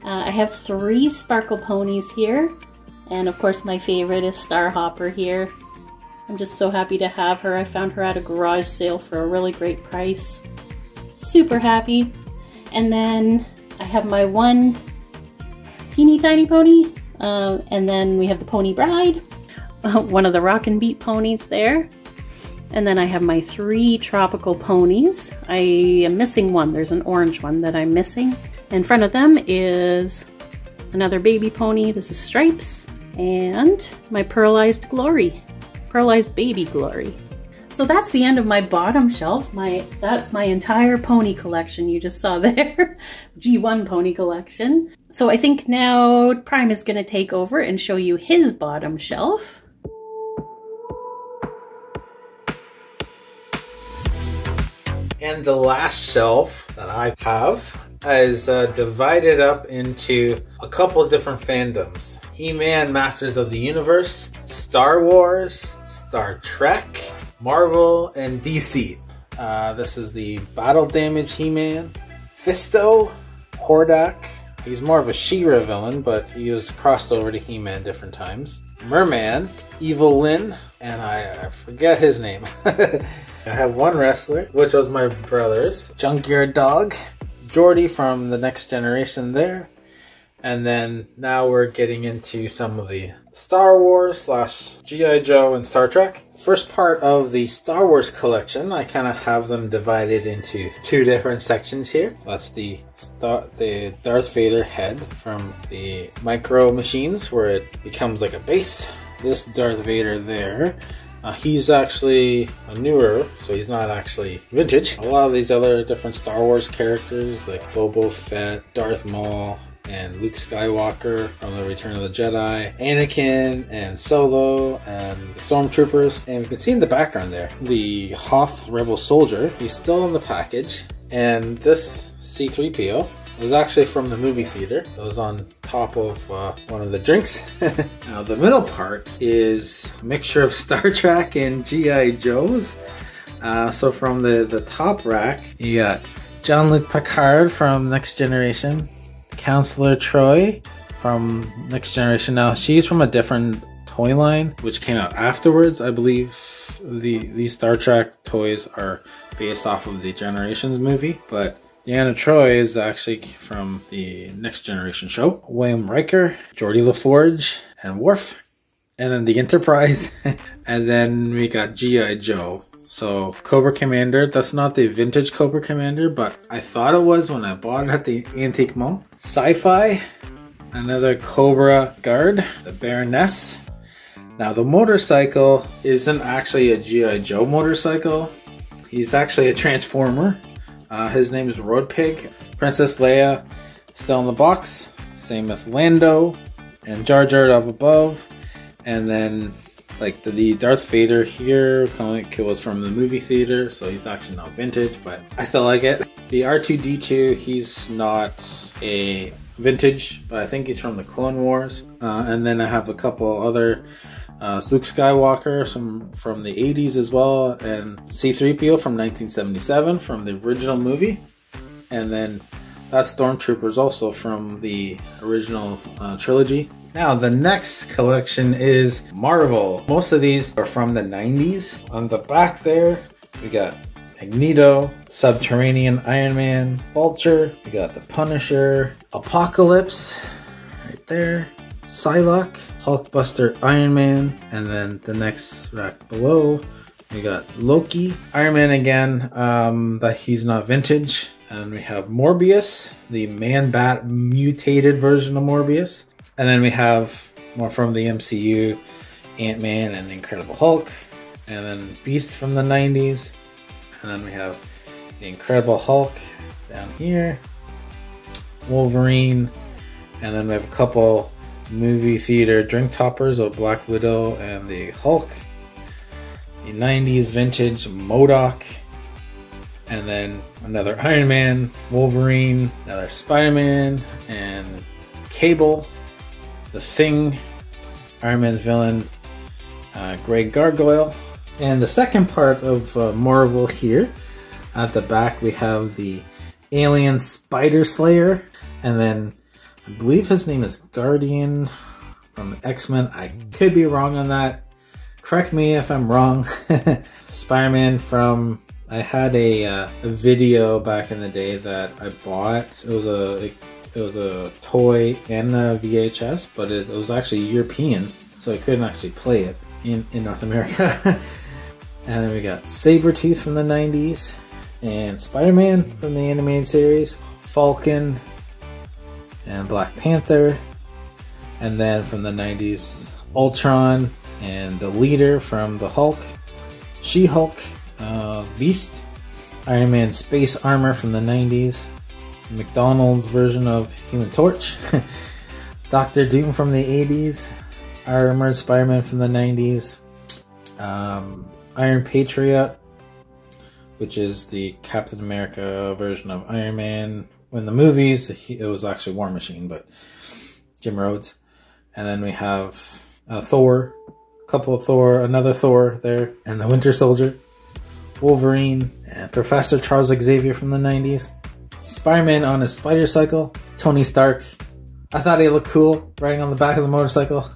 I have three Sparkle ponies here. And of course my favorite is Starhopper here. I'm just so happy to have her. I found her at a garage sale for a really great price. Super happy. And then I have my one teeny tiny pony. And then we have the Pony Bride, one of the Rock and Beat ponies there. And then I have my three tropical ponies. I am missing one. There's an orange one that I'm missing. In front of them is another baby pony. This is Stripes. And my Pearlized Glory. Pearlized Baby Glory. So that's the end of my bottom shelf. That's my entire pony collection you just saw there. G1 pony collection. So I think now Prime is going to take over and show you his bottom shelf. And the last shelf that I have is divided up into a couple of different fandoms. He-Man, Masters of the Universe, Star Wars, Star Trek, Marvel, and DC. This is the Battle Damage He-Man, Fisto, Hordak. He's more of a She-Ra villain, but he was crossed over to He-Man different times. Merman, Evil Lyn, and I forget his name. I have one wrestler, which was my brother's, Junkyard Dog, Geordie from The Next Generation there, And then now we're getting into some of the Star Wars / G.I. Joe and Star Trek. First part of the Star Wars collection, I kind of have them divided into two different sections here. That's the Darth Vader head from the Micro Machines, where it becomes like a base. This Darth Vader there, he's actually a newer, so he's not actually vintage. A lot of these other different Star Wars characters like Boba Fett, Darth Maul, and Luke Skywalker from the Return of the Jedi, Anakin and Solo and the Stormtroopers. And you can see in the background there, the Hoth Rebel Soldier, he's still in the package. And this C-3PO was actually from the movie theater. It was on top of one of the drinks. Now the middle part is a mixture of Star Trek and G.I. Joes. So from the top rack, you got Jean-Luc Picard from Next Generation, Counselor Troy from Next Generation. Now she's from a different toy line which came out afterwards. I believe these Star Trek toys are based off of the Generations movie, but Deanna Troi is actually from the Next Generation show. William Riker, Geordi LaForge, and Worf, and then the Enterprise. And then we got G.I. Joe. So Cobra Commander, that's not the vintage Cobra Commander, but I thought it was when I bought it at the Antique Mall. Sci-Fi, another Cobra Guard, the Baroness. Now the motorcycle isn't actually a G.I. Joe motorcycle. He's actually a Transformer. His name is Road Pig. Princess Leia still in the box. Same with Lando and Jar Jar up above. And then like the Darth Vader here was from the movie theater, so he's actually not vintage, but I still like it. The R2-D2, he's not a vintage, but I think he's from the Clone Wars. And then I have a couple other Luke Skywalker from the 80s as well, and C-3PO from 1977 from the original movie. And then that Stormtrooper is also from the original trilogy. Now the next collection is Marvel. Most of these are from the 90s. On the back there, we got Magneto, Subterranean Iron Man, Vulture, we got the Punisher, Apocalypse, right there, Psylocke, Hulkbuster Iron Man, and then the next rack below, we got Loki, Iron Man again, but he's not vintage. And we have Morbius, the Man-Bat mutated version of Morbius. And then we have more from the MCU, Ant-Man and Incredible Hulk. And then Beast from the 90s. And then we have the Incredible Hulk down here. Wolverine. And then we have a couple movie theater drink toppers of Black Widow and the Hulk. The 90s vintage MODOK. And then another Iron Man, Wolverine, another Spider-Man, and Cable. The Thing, Iron Man's villain, Grey Gargoyle. And the second part of Marvel here, at the back we have the Alien Spider Slayer, and then I believe his name is Guardian from X-Men. I could be wrong on that. Correct me if I'm wrong. Spider-Man from... I had a video back in the day that I bought. It was a toy and a VHS, but it was actually European, so I couldn't actually play it in North America. And then we got Sabretooth from the 90s, and Spider-Man from the animated series, Falcon, and Black Panther, and then from the 90s, Ultron, and the Leader from the Hulk, She-Hulk, Beast, Iron Man Space Armor from the 90s, McDonald's version of Human Torch, Doctor Doom from the 80s, Armored Spider-Man from the 90s, Iron Patriot, which is the Captain America version of Iron Man. In the movies, it was actually War Machine, but Jim Rhodes. And then we have Thor, a couple of Thor, another Thor there, and the Winter Soldier, Wolverine, and Professor Charles Xavier from the 90s. Spider-Man on his spider cycle, Tony Stark. I thought he looked cool riding on the back of the motorcycle.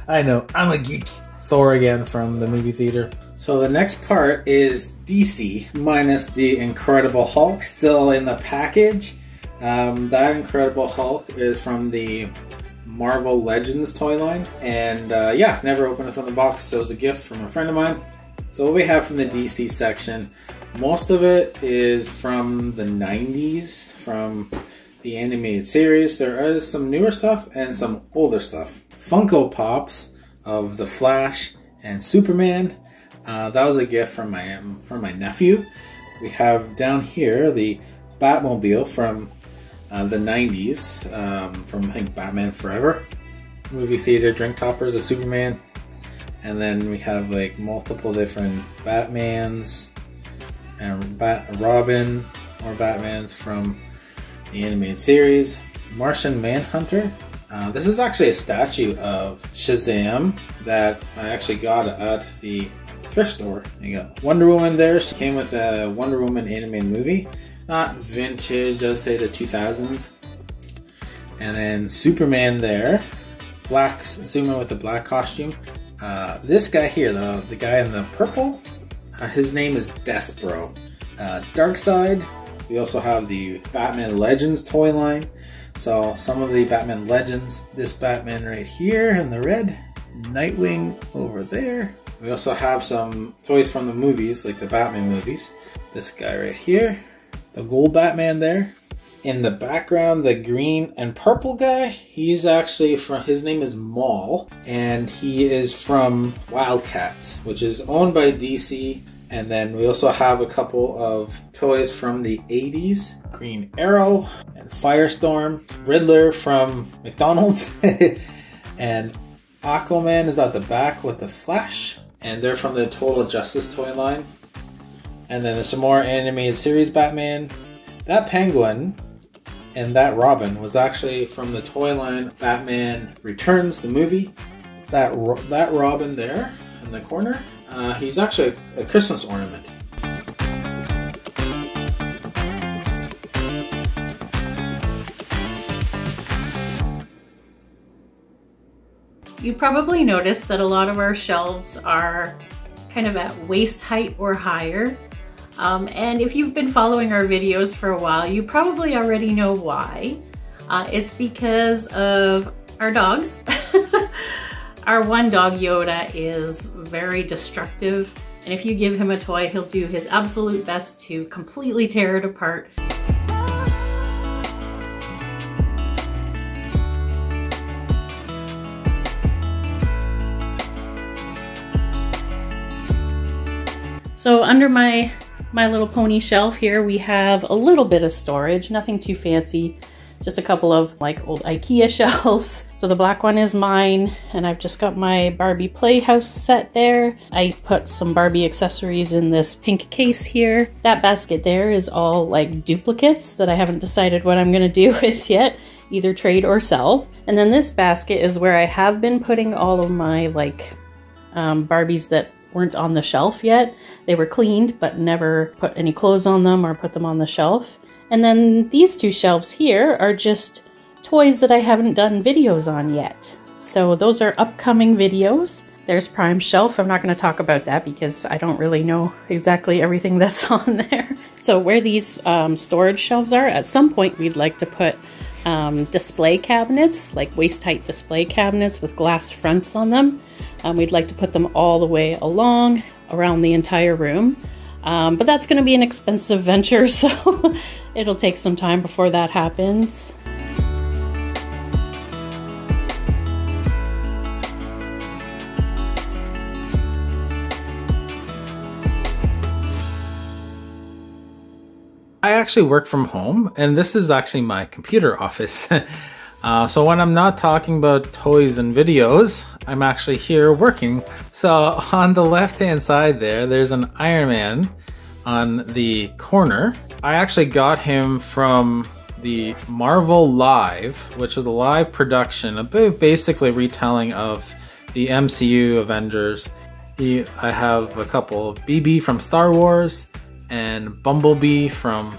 I know, I'm a geek. Thor again from the movie theater. So the next part is DC minus the Incredible Hulk still in the package, That Incredible Hulk is from the Marvel Legends toy line, and yeah, never opened it from the box, so it was a gift from a friend of mine. So what we have from the DC section, most of it is from the 90s, from the animated series. There is some newer stuff and some older stuff. Funko Pops of the Flash and Superman. That was a gift from my nephew. We have down here the Batmobile from the 90s, from I think Batman Forever. Movie theater drink toppers of Superman. And then we have like multiple different Batmans and Robin or Batmans from the animated series. Martian Manhunter. This is actually a statue of Shazam that I actually got at the thrift store. You got Wonder Woman there. She came with a Wonder Woman animated movie. Not vintage, I'd say the 2000s. And then Superman there. Black Superman with the black costume. This guy here, the guy in the purple, his name is Despero. Darkseid. We also have the Batman Legends toy line. So some of the Batman Legends. This Batman right here in the red. Nightwing over there. We also have some toys from the movies, like the Batman movies. This guy right here. The gold Batman there. In the background, the green and purple guy, he's actually from, his name is Maul, and he is from Wildcats, which is owned by DC. And then we also have a couple of toys from the 80s. Green Arrow and Firestorm. Riddler from McDonald's. And Aquaman is at the back with the Flash. And they're from the Total Justice toy line. And then there's some more animated series Batman. That Penguin and that Robin was actually from the toy line Batman Returns, the movie. That Robin there in the corner, he's actually a Christmas ornament. You probably noticed that a lot of our shelves are kind of at waist height or higher. And if you've been following our videos for a while, you probably already know why. It's because of our dogs. Our one dog, Yoda, is very destructive. And if you give him a toy, he'll do his absolute best to completely tear it apart. So under my Little Pony shelf here, we have a little bit of storage, nothing too fancy, just a couple of like old IKEA shelves. So the black one is mine, and I've just got my Barbie Playhouse set there. I put some Barbie accessories in this pink case here. That basket there is all like duplicates that I haven't decided what I'm gonna do with yet, either trade or sell. And then this basket is where I have been putting all of my like Barbies that weren't on the shelf yet. They were cleaned, but never put any clothes on them or put them on the shelf. And then these two shelves here are just toys that I haven't done videos on yet. So those are upcoming videos. There's Prime's shelf. I'm not going to talk about that because I don't really know exactly everything that's on there. So where these storage shelves are, at some point we'd like to put display cabinets, like waist-height display cabinets with glass fronts on them. We'd like to put them all the way along around the entire room. But that's going to be an expensive venture, so it'll take some time before that happens. I actually work from home, and this is actually my computer office. So when I'm not talking about toys and videos, I'm actually here working. So on the left-hand side there's an Iron Man on the corner. I actually got him from the Marvel Live, which is a live production, a bit basically retelling of the MCU Avengers. I have a couple of BB from Star Wars and Bumblebee from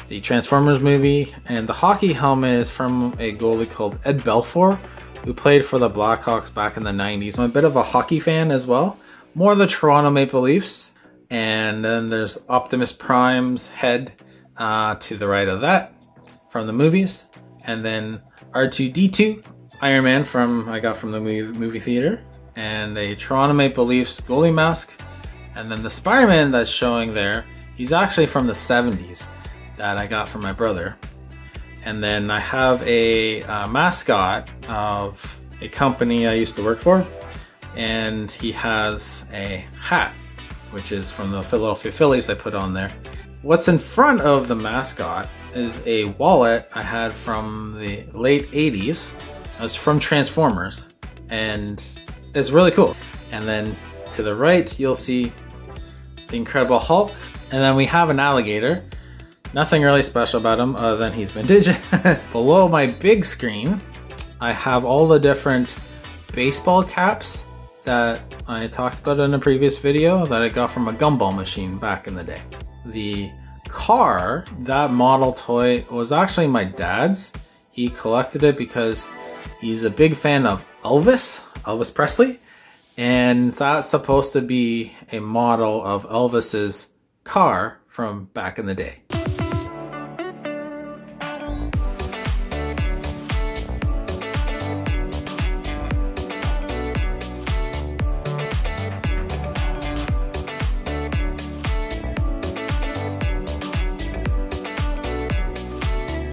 the Transformers movie, and the hockey helmet is from a goalie called Ed Belfour, who played for the Blackhawks back in the 90s. I'm a bit of a hockey fan as well, more the Toronto Maple Leafs. And then there's Optimus Prime's head to the right of that. from the movies, and then R2-D2, Iron Man I got from the movie theater, and a Toronto Maple Leafs goalie mask, and then the Spider-Man that's showing there, he's actually from the 70s that I got from my brother. And then I have a mascot of a company I used to work for, and he has a hat, which is from the Philadelphia Phillies I put on there. What's in front of the mascot is a wallet I had from the late 80s. It's from Transformers, and it's really cool. And then to the right, you'll see the Incredible Hulk. And then we have an alligator. Nothing really special about him other than he's vintage. Below my big screen, I have all the different baseball caps that I talked about in a previous video that I got from a gumball machine back in the day. The car, that model toy, was actually my dad's. He collected it because he's a big fan of Elvis Presley, and that's supposed to be a model of Elvis's car from back in the day.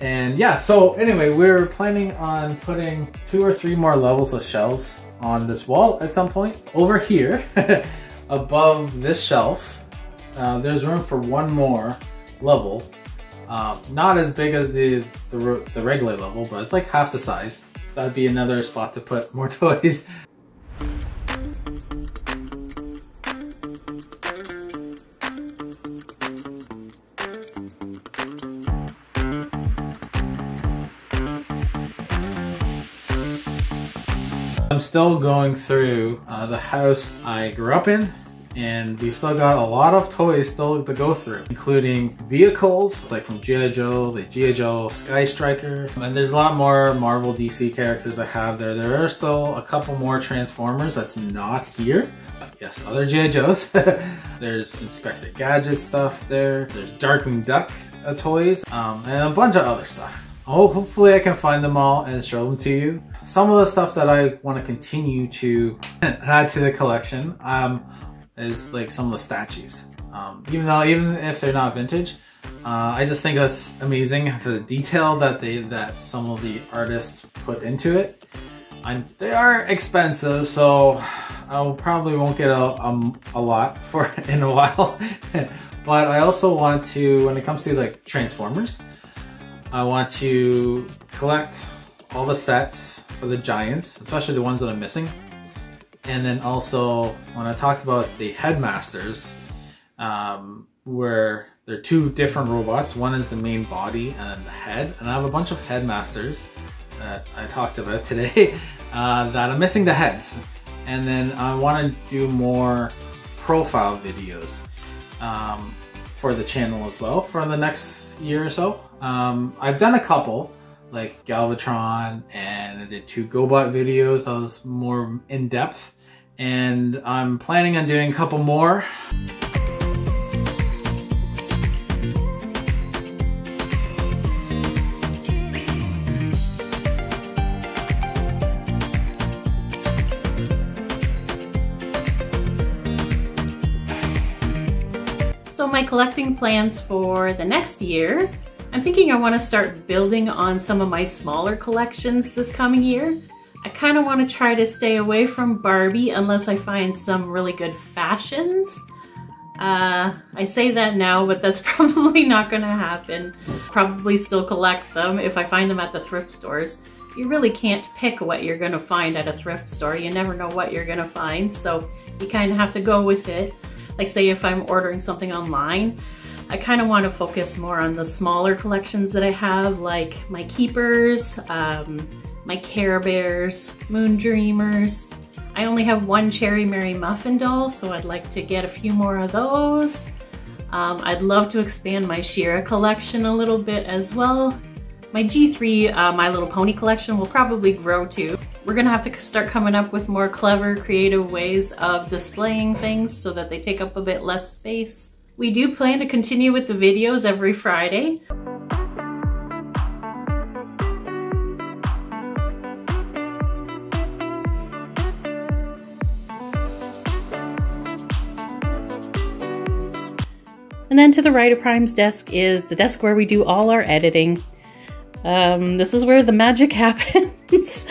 And yeah, so anyway, we're planning on putting 2 or 3 more levels of shelves on this wall at some point. Over here, above this shelf, there's room for 1 more level. Not as big as the regular level, but it's like half the size. That'd be another spot to put more toys. I'm still going through the house I grew up in, and we've still got a lot of toys still to go through, including vehicles like from G.I. Joe, the G.I. Joe Sky Striker, and there's a lot more Marvel DC characters I have there. There are still a couple more Transformers that's not here. Yes, other G.I. Joes. There's Inspector Gadget stuff there. There's Darkwing Duck toys, and a bunch of other stuff. Hopefully I can find them all and show them to you. Some of the stuff that I want to continue to add to the collection is like some of the statues. Even if they're not vintage, I just think that's amazing, the detail that some of the artists put into it. They are expensive, so I probably won't get a lot for it in a while. But I also want to, when it comes to like Transformers, I want to collect all the sets for the Giants, especially the ones that I'm missing. And then also, when I talked about the Headmasters, where there are 2 different robots. One is the main body and then the head. And I have a bunch of Headmasters that I talked about today that I'm missing the heads. And then I want to do more profile videos for the channel as well for the next year or so. I've done a couple, like Galvatron, and I did 2 GoBot videos that was more in-depth, and I'm planning on doing a couple more. So my collecting plans for the next year, I'm thinking I want to start building on some of my smaller collections this coming year. I kind of want to try to stay away from Barbie unless I find some really good fashions. I say that now, but that's probably not going to happen. Probably still collect them if I find them at the thrift stores. You really can't pick what you're going to find at a thrift store. You never know what you're going to find, so you kind of have to go with it. Like say if I'm ordering something online, I kind of want to focus more on the smaller collections that I have, like my Keepers, my Care Bears, Moon Dreamers. I only have 1 Cherry Mary Muffin doll, so I'd like to get a few more of those. I'd love to expand my She-Ra collection a little bit as well. My G3 My Little Pony collection will probably grow too. We're gonna have to start coming up with more clever, creative ways of displaying things so that they take up a bit less space. We do plan to continue with the videos every Friday. And then to the right of Prime's desk is the desk where we do all our editing. This is where the magic happens.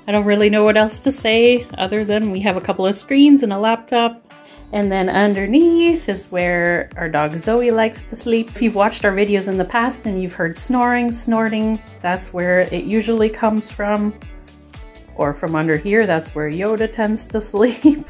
I don't really know what else to say other than we have a couple of screens and a laptop. And then underneath is where our dog Zoe likes to sleep. If you've watched our videos in the past and you've heard snoring, snorting, that's where it usually comes from. Or from under here, that's where Yoda tends to sleep.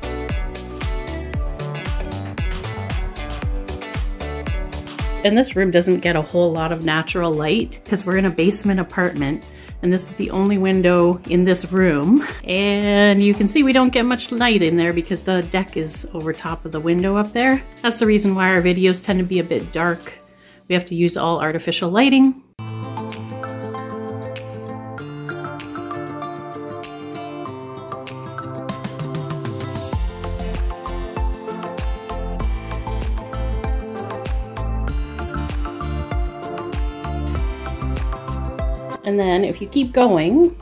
And this room doesn't get a whole lot of natural light because we're in a basement apartment and this is the only window in this room. And you can see we don't get much light in there because the deck is over top of the window up there. That's the reason why our videos tend to be a bit dark. We have to use all artificial lighting. And then if you keep going,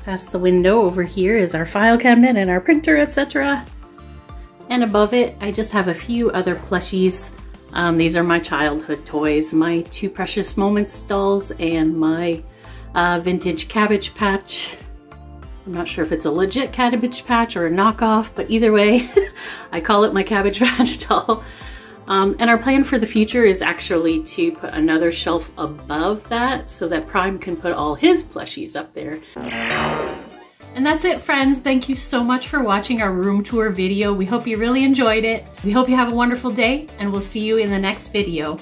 past the window over here is our file cabinet and our printer, etc. And above it, I just have a few other plushies. These are my childhood toys, my Two Precious Moments dolls and my vintage Cabbage Patch. I'm not sure if it's a legit Cabbage Patch or a knockoff, but either way, I call it my Cabbage Patch doll. And our plan for the future is actually to put another shelf above that so that Prime can put all his plushies up there. And that's it, friends. Thank you so much for watching our room tour video. We hope you really enjoyed it. We hope you have a wonderful day and we'll see you in the next video.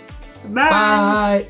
Bye! Bye.